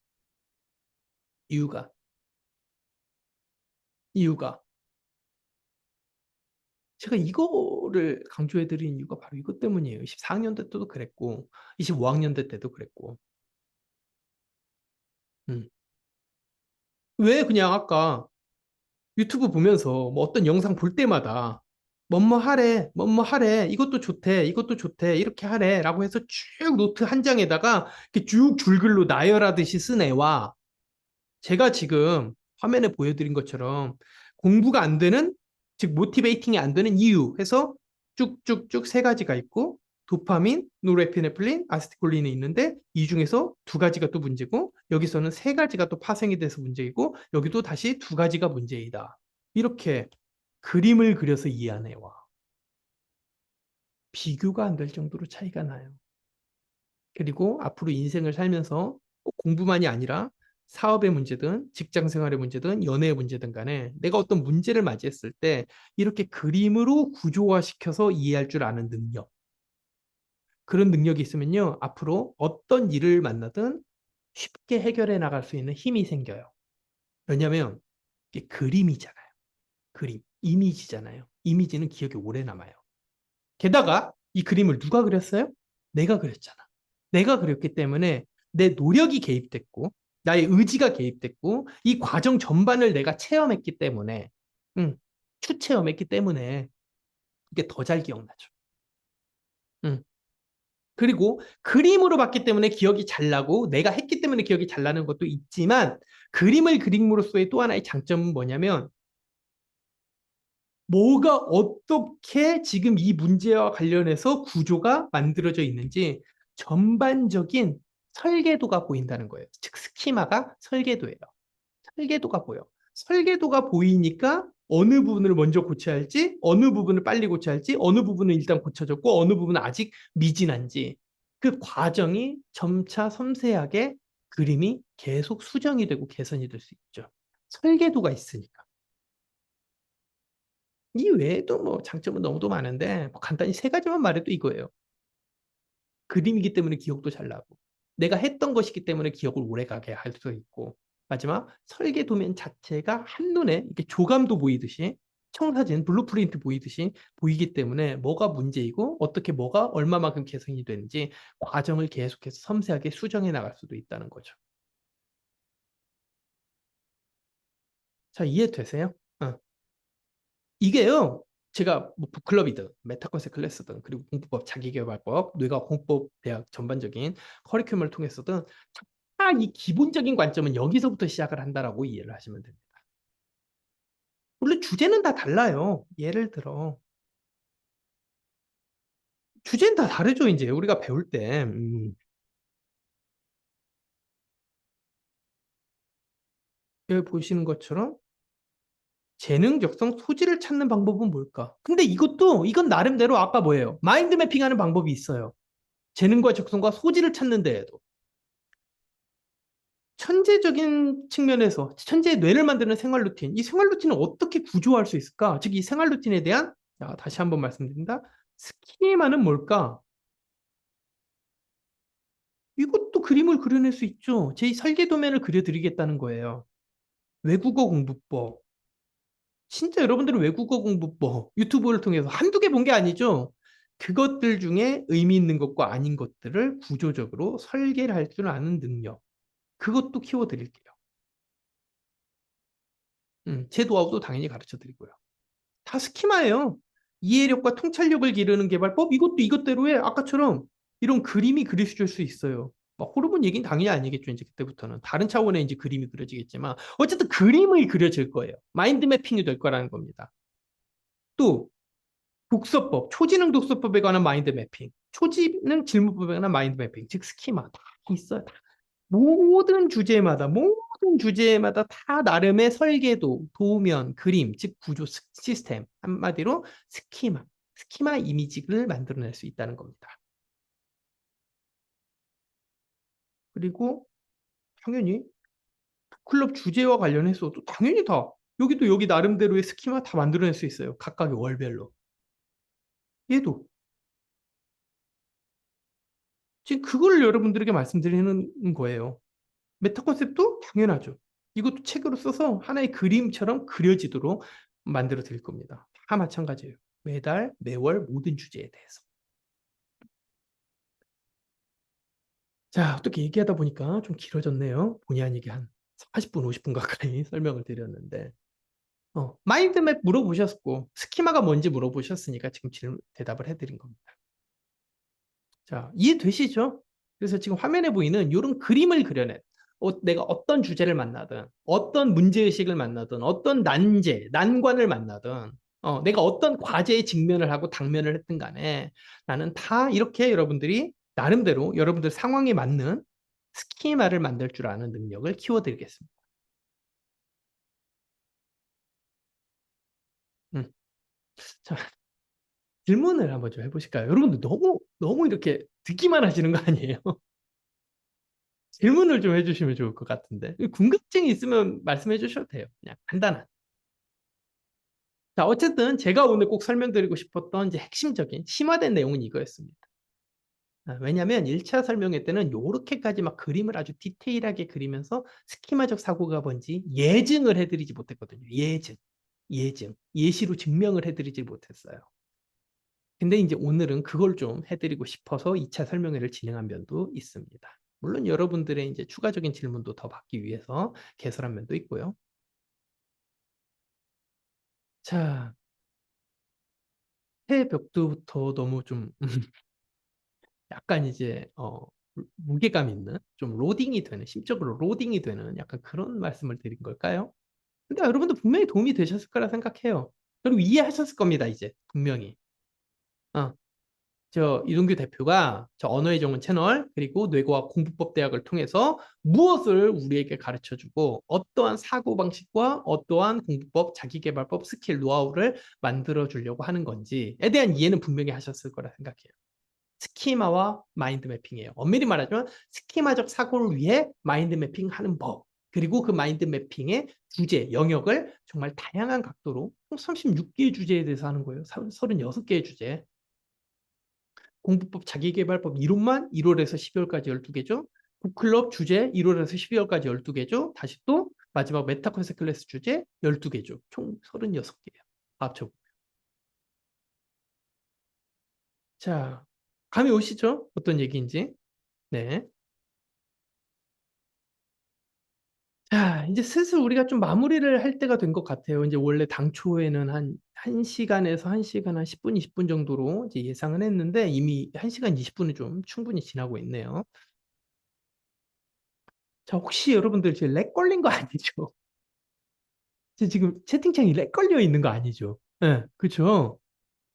이유가, 이유가. 제가 이거를 강조해 드린 이유가 바로 이것 때문이에요. 14학년대 때도 그랬고, 25학년대 때도 그랬고. 음. 왜 그냥 아까 유튜브 보면서 뭐 어떤 영상 볼 때마다 뭐뭐 하래, 뭐뭐 하래, 이것도 좋대, 이것도 좋대, 이렇게 하래 라고 해서 쭉 노트 한 장에다가 이렇게 쭉 줄글로 나열하듯이 쓴 애와 제가 지금 화면에 보여드린 것처럼 공부가 안 되는, 즉 모티베이팅이 안 되는 이유 해서 쭉쭉쭉 세 가지가 있고 도파민, 노르에피네프린, 아세틸콜린이 있는데 이 중에서 두 가지가 또 문제고 여기서는 세 가지가 또 파생이 돼서 문제이고 여기도 다시 두 가지가 문제이다. 이렇게 그림을 그려서 이해하네요. 비교가 안 될 정도로 차이가 나요. 그리고 앞으로 인생을 살면서 꼭 공부만이 아니라 사업의 문제든 직장 생활의 문제든 연애의 문제든 간에 내가 어떤 문제를 맞이했을 때 이렇게 그림으로 구조화시켜서 이해할 줄 아는 능력. 그런 능력이 있으면요. 앞으로 어떤 일을 만나든 쉽게 해결해 나갈 수 있는 힘이 생겨요. 왜냐하면 이게 그림이잖아요. 그림, 이미지잖아요. 이미지는 기억에 오래 남아요. 게다가 이 그림을 누가 그렸어요? 내가 그렸잖아. 내가 그렸기 때문에 내 노력이 개입됐고, 나의 의지가 개입됐고, 이 과정 전반을 내가 체험했기 때문에, 추체험했기 때문에 이게 더 잘 기억나죠. 음. 그리고 그림으로 봤기 때문에 기억이 잘 나고, 내가 했기 때문에 기억이 잘 나는 것도 있지만, 그림을 그림으로써의 또 하나의 장점은 뭐냐면, 뭐가 어떻게 지금 이 문제와 관련해서 구조가 만들어져 있는지 전반적인 설계도가 보인다는 거예요. 즉, 스키마가 설계도예요. 설계도가 보여. 설계도가 보이니까 어느 부분을 먼저 고쳐야 할지, 어느 부분을 빨리 고쳐야 할지, 어느 부분은 일단 고쳐졌고, 어느 부분은 아직 미진한지 그 과정이 점차 섬세하게 그림이 계속 수정이 되고 개선이 될 수 있죠. 설계도가 있으니까. 이 외에도 뭐 장점은 너무도 많은데 뭐 간단히 세 가지만 말해도 이거예요. 그림이기 때문에 기억도 잘 나고 내가 했던 것이기 때문에 기억을 오래가게 할 수 있고 마지막 설계 도면 자체가 한눈에 이렇게 조감도 보이듯이 청사진, 블루프린트 보이듯이 보이기 때문에 뭐가 문제이고 어떻게 뭐가 얼마만큼 개선이 되는지 과정을 계속해서 섬세하게 수정해 나갈 수도 있다는 거죠. 자, 이해되세요? 이게요, 제가 뭐 북클럽이든 메타컨세 클래스든 그리고 공부법, 자기계발법, 뇌과 공법 대학 전반적인 커리큘럼을 통해서든 다 이 기본적인 관점은 여기서부터 시작을 한다라고 이해를 하시면 됩니다. 물론 주제는 다 달라요. 예를 들어 주제는 다 다르죠. 이제 우리가 배울 때 여기 보시는 것처럼 재능, 적성, 소질을 찾는 방법은 뭘까? 근데 이건 나름대로 아까 뭐예요? 마인드 매핑하는 방법이 있어요. 재능과 적성과 소질을 찾는 데에도. 천재적인 측면에서 천재의 뇌를 만드는 생활 루틴, 이 생활 루틴을 어떻게 구조할 수 있을까? 즉, 이 생활 루틴에 대한, 자, 다시 한번 말씀드립니다. 스키마는 뭘까? 이것도 그림을 그려낼 수 있죠. 제 설계 도면을 그려드리겠다는 거예요. 외국어 공부법. 진짜 여러분들은 외국어 공부법 유튜브를 통해서 한두 개 본 게 아니죠. 그것들 중에 의미 있는 것과 아닌 것들을 구조적으로 설계를 할 줄 아는 능력. 그것도 키워드릴게요. 제 노하우도 당연히 가르쳐 드리고요. 다 스키마예요. 이해력과 통찰력을 기르는 개발법 이것도 이것대로의 아까처럼 이런 그림이 그려질 수 있어요. 막 호르몬 얘기는 당연히 아니겠죠. 이제 그때부터는 다른 차원의 이제 그림이 그려지겠지만 어쨌든 그림이 그려질 거예요. 마인드 매핑이 될 거라는 겁니다. 또 독서법, 초지능 독서법에 관한 마인드 매핑, 초지능 질문법에 관한 마인드 매핑, 즉 스키마 다 있어요. 모든 주제마다 다 나름의 설계도, 도면, 그림, 즉 구조 시스템, 한마디로 스키마 이미지를 만들어낼 수 있다는 겁니다. 그리고 당연히 클럽 주제와 관련해서도 당연히 다 여기도 여기 나름대로의 스키마 다 만들어낼 수 있어요. 각각의 월별로. 얘도. 지금 그걸 여러분들에게 말씀드리는 거예요. 메타 컨셉도 당연하죠. 이것도 책으로 써서 하나의 그림처럼 그려지도록 만들어 드릴 겁니다. 다 마찬가지예요. 매달, 매월 모든 주제에 대해서. 자, 어떻게 얘기하다 보니까 좀 길어졌네요. 본의 아니게 한 40분, 50분 가까이 설명을 드렸는데. 마인드맵 물어보셨고, 스키마가 뭔지 물어보셨으니까 지금 대답을 해드린 겁니다. 자, 이해되시죠? 그래서 지금 화면에 보이는 이런 그림을 그려낸, 내가 어떤 주제를 만나든, 어떤 문제의식을 만나든, 어떤 난관을 만나든, 내가 어떤 과제에 직면을 하고 당면을 했든 간에 나는 다 이렇게 여러분들이 나름대로 여러분들 상황에 맞는 스키마를 만들 줄 아는 능력을 키워드리겠습니다. 음. 자, 질문을 한번 좀 해보실까요? 여러분들 너무 이렇게 듣기만 하시는 거 아니에요? 질문을 좀 해주시면 좋을 것 같은데. 궁금증이 있으면 말씀해 주셔도 돼요. 그냥 간단한. 자, 어쨌든 제가 오늘 꼭 설명드리고 싶었던 이제 핵심적인 심화된 내용은 이거였습니다. 왜냐하면 1차 설명회 때는 이렇게까지 막 그림을 아주 디테일하게 그리면서 스키마적 사고가 뭔지 예증을 해드리지 못했거든요. 예시로 증명을 해드리지 못했어요. 근데 이제 오늘은 그걸 좀 해드리고 싶어서 2차 설명회를 진행한 면도 있습니다. 물론 여러분들의 이제 추가적인 질문도 더 받기 위해서 개설한 면도 있고요. 자, 새벽부터 너무 좀 약간 이제 무게감 있는 좀 로딩이 되는 심적으로 로딩이 되는 약간 그런 말씀을 드린 걸까요? 근데 여러분도 분명히 도움이 되셨을 거라 생각해요. 그리고 이해하셨을 겁니다, 이제 분명히. 어, 저 이동규 대표가 저 언어의 정원 채널 그리고 뇌과학 공부법 대학을 통해서 무엇을 우리에게 가르쳐주고 어떠한 사고방식과 어떠한 공부법, 자기계발법, 스킬, 노하우를 만들어 주려고 하는 건지에 대한 이해는 분명히 하셨을 거라 생각해요. 스키마와 마인드 매핑이에요. 엄밀히 말하자면 스키마적 사고를 위해 마인드 매핑하는 법. 그리고 그 마인드 매핑의 주제, 영역을 정말 다양한 각도로 36개의 주제에 대해서 하는 거예요. 36개의 주제. 공부법, 자기계발법 이론만 1월에서 12월까지 12개죠. 북클럽 주제 1월에서 12월까지 12개죠. 다시 또 마지막 메타 컨셉 클래스 주제 12개죠. 총 36개예요. 합쳐. 자, 감이 오시죠? 어떤 얘기인지. 네. 자, 이제 슬슬 우리가 좀 마무리를 할 때가 된 것 같아요. 이제 원래 당초에는 한 1시간에서 1시간 한 10분, 20분 정도로 이제 예상은 했는데 이미 1시간 20분이 좀 충분히 지나고 있네요. 자, 혹시 여러분들 지금 렉 걸린 거 아니죠? 지금 채팅창이 렉 걸려 있는 거 아니죠? 네, 그렇죠.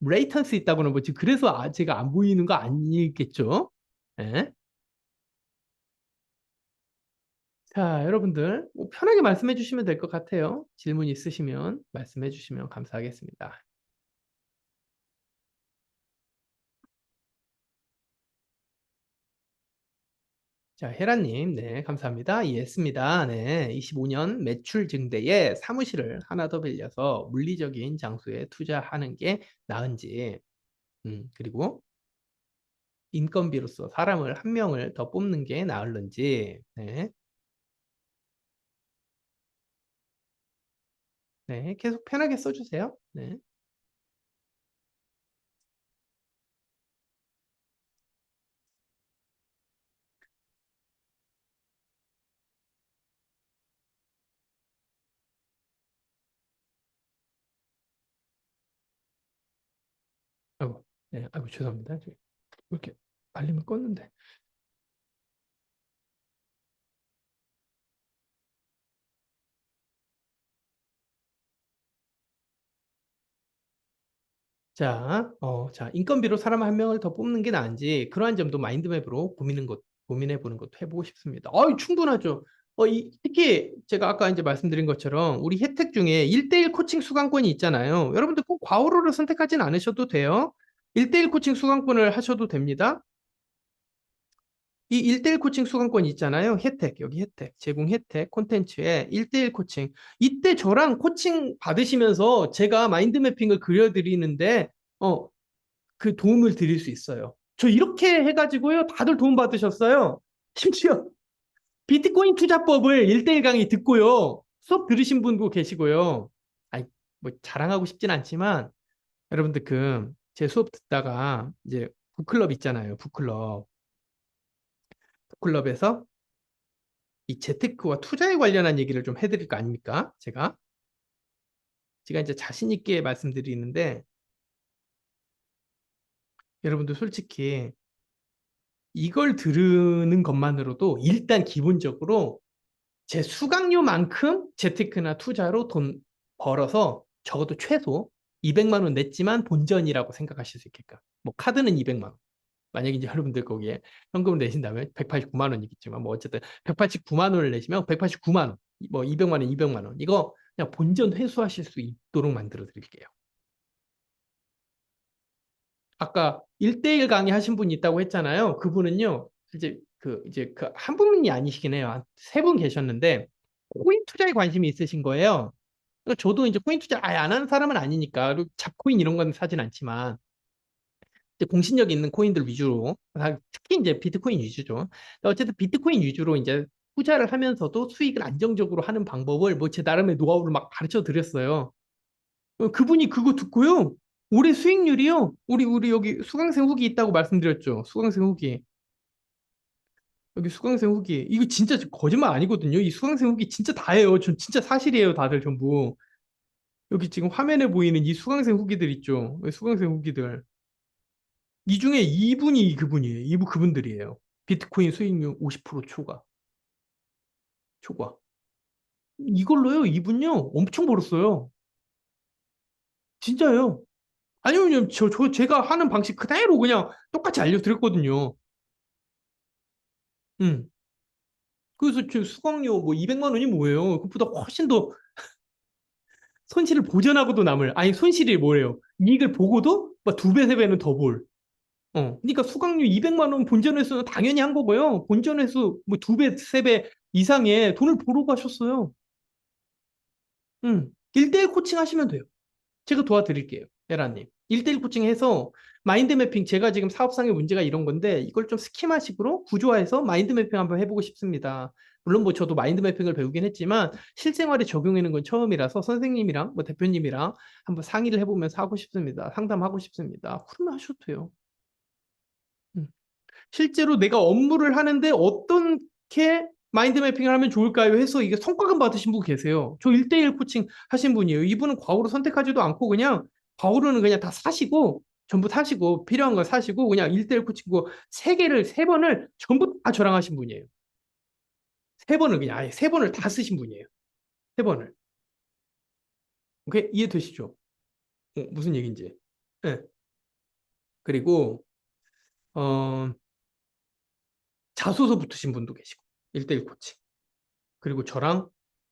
레이턴스 있다고는 뭐지? 그래서 제가 안 보이는 거 아니겠죠? 네. 자, 여러분들 뭐 편하게 말씀해 주시면 될 것 같아요. 질문 있으시면 말씀해 주시면 감사하겠습니다. 자, 혜라님, 네, 감사합니다. 이해했습니다. 네, 25년 매출 증대에 사무실을 하나 더 빌려서 물리적인 장소에 투자하는 게 나은지, 그리고 인건비로서 사람을 한 명을 더 뽑는 게 나을는지, 네, 네, 계속 편하게 써주세요. 네, 아이고, 네, 아이고, 죄송합니다. 이렇게 알림을 껐는데. 자, 인건비로 사람 한 명을 더 뽑는 게 나은지 그러한 점도 마인드맵으로 고민해 보는 것도 해보고 싶습니다. 충분하죠. 특히 제가 아까 이제 말씀드린 것처럼 우리 혜택 중에 1대1 코칭 수강권이 있잖아요. 여러분들 꼭 과오로를 선택하진 않으셔도 돼요. 1대1 코칭 수강권을 하셔도 됩니다. 이 1대1 코칭 수강권 있잖아요. 혜택, 여기 혜택, 제공 혜택, 콘텐츠에 1대1 코칭. 이때 저랑 코칭 받으시면서 제가 마인드 매핑을 그려드리는데, 그 도움을 드릴 수 있어요. 저 이렇게 해가지고요. 다들 도움 받으셨어요. 심지어 비트코인 투자법을 1대1 강의 듣고요. 수업 들으신 분도 계시고요. 아니, 뭐 자랑하고 싶진 않지만, 여러분들 제 수업 듣다가 이제 북클럽 있잖아요. 북클럽. 북클럽에서 이 재테크와 투자에 관련한 얘기를 좀 해드릴 거 아닙니까? 제가 이제 자신 있게 말씀드리는데 여러분들 솔직히 이걸 들으는 것만으로도 일단 기본적으로 제 수강료만큼 재테크나 투자로 돈 벌어서 적어도 최소 200만 원 냈지만 본전이라고 생각하실 수 있게끔. 뭐 카드는 200만 원. 만약에 이제 여러분들 거기에 현금을 내신다면 189만 원이겠지만 뭐 어쨌든 189만 원을 내시면 189만 원, 뭐 200만 원, 200만 원 이거 그냥 본전 회수하실 수 있도록 만들어 드릴게요. 아까 1대1 강의 하신 분이 있다고 했잖아요. 그분은요. 이제 한 분이 아니시긴 해요. 세 분 계셨는데 코인 투자에 관심이 있으신 거예요. 그러니까 저도 이제 코인 투자 아예 안 하는 사람은 아니니까 그리고 잡코인 이런 건 사진 않지만 이제 공신력 있는 코인들 위주로 특히 이제 비트코인 위주죠. 어쨌든 비트코인 위주로 이제 투자를 하면서도 수익을 안정적으로 하는 방법을 뭐 제 나름의 노하우를 막 가르쳐 드렸어요. 그분이 그거 듣고요. 올해 수익률이요. 우리 여기 수강생 후기 있다고 말씀드렸죠. 수강생 후기. 여기 수강생 후기. 이거 진짜 거짓말 아니거든요. 이 수강생 후기 진짜 다예요. 전 진짜 사실이에요. 다들 전부. 여기 지금 화면에 보이는 이 수강생 후기들 있죠. 수강생 후기들. 이 중에 2분이 그분이에요. 2분 그분들이에요. 비트코인 수익률 50% 초과. 이걸로요. 2분요. 엄청 벌었어요. 진짜예요. 아니요, 제가 하는 방식 그대로 그냥 똑같이 알려드렸거든요. 음. 그래서 저 수강료 뭐 200만 원이 뭐예요? 그보다 훨씬 더 손실을 보전하고도 남을. 아니, 손실이 뭐예요? 이익을 보고도 막 두 배, 세 배는 더 볼. 그러니까 수강료 200만 원 본전 회수는 당연히 한 거고요. 본전 회수 뭐 두 배, 세 배 이상의 돈을 벌어 가셨어요. 1대1 코칭 하시면 돼요. 제가 도와드릴게요. 에라님. 1대1 코칭해서 마인드 매핑, 제가 지금 사업상의 문제가 이런 건데 이걸 좀 스키마식으로 구조화해서 마인드 매핑 한번 해보고 싶습니다. 물론 뭐 저도 마인드 매핑을 배우긴 했지만 실생활에 적용하는 건 처음이라서 선생님이랑 뭐 대표님이랑 한번 상의를 해보면서 하고 싶습니다. 상담하고 싶습니다. 그러면 하셔도 돼요. 음. 실제로 내가 업무를 하는데 어떻게 마인드 매핑을 하면 좋을까요? 해서 이게 성과금 받으신 분 계세요. 저 1대1 코칭 하신 분이에요. 이분은 과오로 선택하지도 않고 그냥 과오로는 그냥 다 사시고 전부 사시고 필요한 거 사시고 그냥 1대1 코칭고 세 번을 전부 다 저랑 하신 분이에요. 세 번을 그냥 아예 세 번을 다 쓰신 분이에요. 세 번을. 오케이? 이해되시죠? 무슨 얘기인지. 네. 그리고 어, 자소서 붙으신 분도 계시고 1대1 코칭. 그리고 저랑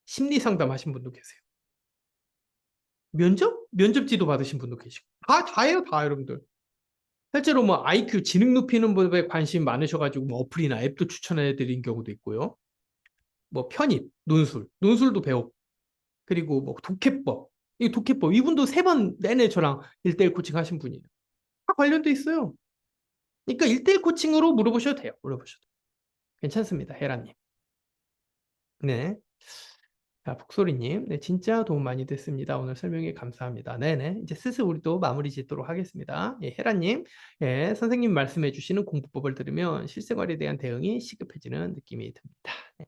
심리 상담 하신 분도 계세요. 면접지도 받으신 분도 계시고. 다예요, 다, 여러분들. 실제로 뭐 IQ, 지능 높이는 법에 관심 많으셔가지고 뭐 어플이나 앱도 추천해 드린 경우도 있고요. 뭐 편입, 논술도 배웠고. 그리고 뭐 독해법. 이 독해법. 이분도 세 번 내내 저랑 1대1 코칭 하신 분이에요. 다 관련돼 있어요. 그러니까 1대1 코칭으로 물어보셔도 돼요. 물어보셔도. 괜찮습니다, 헤라님. 네. 자, 북소리님, 네, 진짜 도움 많이 됐습니다. 오늘 설명에 감사합니다. 네네. 이제 슬슬 우리도 마무리 짓도록 하겠습니다. 예, 헤라님, 예, 선생님 말씀해 주시는 공부법을 들으면 실생활에 대한 대응이 시급해지는 느낌이 듭니다. 네.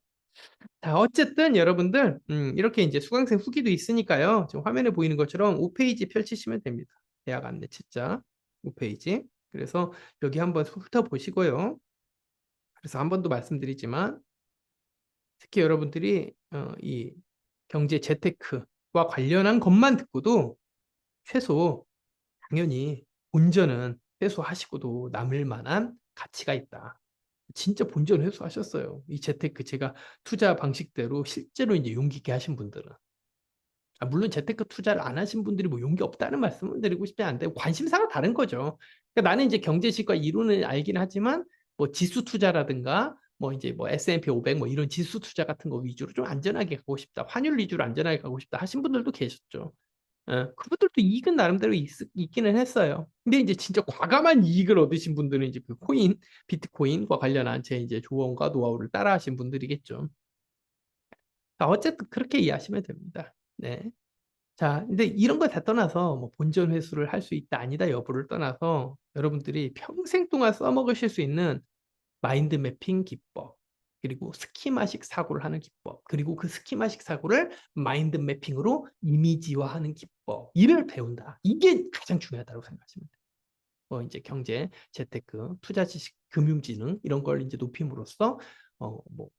자, 어쨌든 여러분들, 이렇게 이제 수강생 후기도 있으니까요. 지금 화면에 보이는 것처럼 5페이지 펼치시면 됩니다. 대학 안내 책자 5페이지. 그래서 여기 한번 훑어보시고요. 그래서 한 번 더 말씀드리지만, 특히 여러분들이 이 경제 재테크와 관련한 것만 듣고도 최소 당연히 본전은 회수하시고도 남을 만한 가치가 있다. 진짜 본전 회수하셨어요. 이 재테크 제가 투자 방식대로 실제로 이제 용기 있게 하신 분들은. 물론 재테크 투자를 안 하신 분들이 뭐 용기 없다는 말씀을 드리고 싶지 않은데 관심사가 다른 거죠. 그러니까 나는 이제 경제식과 이론을 알긴 하지만 뭐 지수 투자라든가 뭐 이제 뭐 S&P 500 뭐 이런 지수 투자 같은 거 위주로 좀 안전하게 가고 싶다. 환율 위주로 안전하게 가고 싶다 하신 분들도 계셨죠. 예, 그분들도 이익은 나름대로 있기는 했어요. 근데 이제 진짜 과감한 이익을 얻으신 분들은 이제 그 코인, 비트코인과 관련한 제 이제 조언과 노하우를 따라하신 분들이겠죠. 자, 어쨌든 그렇게 이해하시면 됩니다. 네. 자, 근데 이런 거 다 떠나서 뭐 본전 회수를 할 수 있다, 아니다 여부를 떠나서 여러분들이 평생 동안 써먹으실 수 있는 마인드 매핑 기법, 그리고 스키마식 사고를 하는 기법, 그리고 그 스키마식 사고를 마인드 매핑으로 이미지화하는 기법, 이를 배운다. 이게 가장 중요하다고 생각하시면 돼요. 뭐 이제 경제, 재테크, 투자 지식, 금융지능 이런 걸 이제 높임으로써 뭐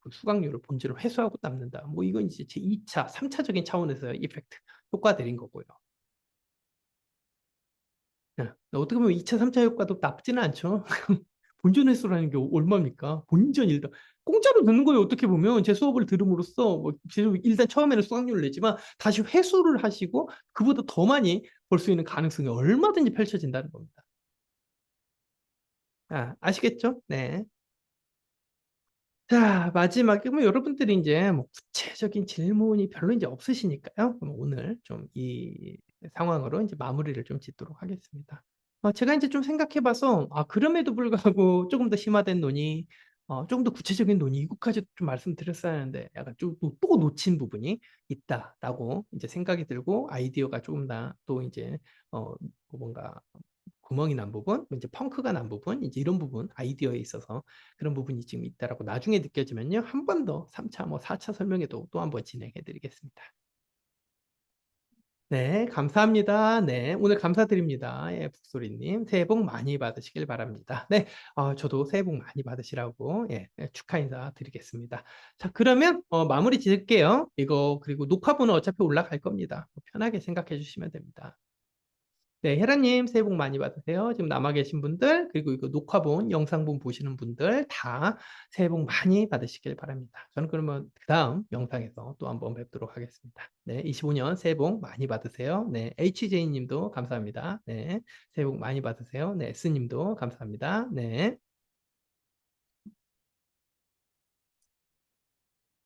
그 수강료를 본질을 회수하고 남는다. 뭐 이건 이제 제 2차, 3차적인 차원에서의 이펙트 효과들인 거고요. 네. 어떻게 보면 2차, 3차 효과도 나쁘지는 않죠. 본전 회수라는 게 얼마입니까? 본전 일단 공짜로 듣는 거예요. 어떻게 보면 제 수업을 들음으로써 뭐 일단 처음에는 수강료를 내지만 다시 회수를 하시고 그보다 더 많이 벌 수 있는 가능성이 얼마든지 펼쳐진다는 겁니다. 아, 아시겠죠? 네. 자, 마지막에 뭐 여러분들이 이제 뭐 구체적인 질문이 별로 이제 없으시니까요. 그럼 오늘 좀 이 상황으로 이제 마무리를 좀 짓도록 하겠습니다. 제가 이제 좀 생각해봐서 그럼에도 불구하고 조금 더 심화된 논의, 조금 더 구체적인 논의 이것까지 좀 말씀드렸어야 하는데 약간 또 놓친 부분이 있다라고 이제 생각이 들고 아이디어가 조금 더 또 이제 뭔가 구멍이 난 부분, 뭐 이제 펑크가 난 부분, 이제 이런 부분, 아이디어에 있어서 그런 부분이 지금 있다라고 나중에 느껴지면요. 한 번 더 3차, 뭐 4차 설명회도 또 한 번 진행해 드리겠습니다. 네, 감사합니다. 네, 오늘 감사드립니다. 예, 북소리님. 새해 복 많이 받으시길 바랍니다. 네, 저도 새해 복 많이 받으시라고, 예, 축하 인사 드리겠습니다. 자, 그러면, 마무리 짓을게요. 이거, 그리고 녹화본은 어차피 올라갈 겁니다. 편하게 생각해 주시면 됩니다. 네, 혜라님 새해 복 많이 받으세요. 지금 남아 계신 분들, 그리고 이거 녹화본, 영상본 보시는 분들 다 새해 복 많이 받으시길 바랍니다. 저는 그러면 그 다음 영상에서 또 한번 뵙도록 하겠습니다. 네, 25년 새해 복 많이 받으세요. 네, HJ 님도 감사합니다. 네, 새해 복 많이 받으세요. 네, S님도 감사합니다. 네.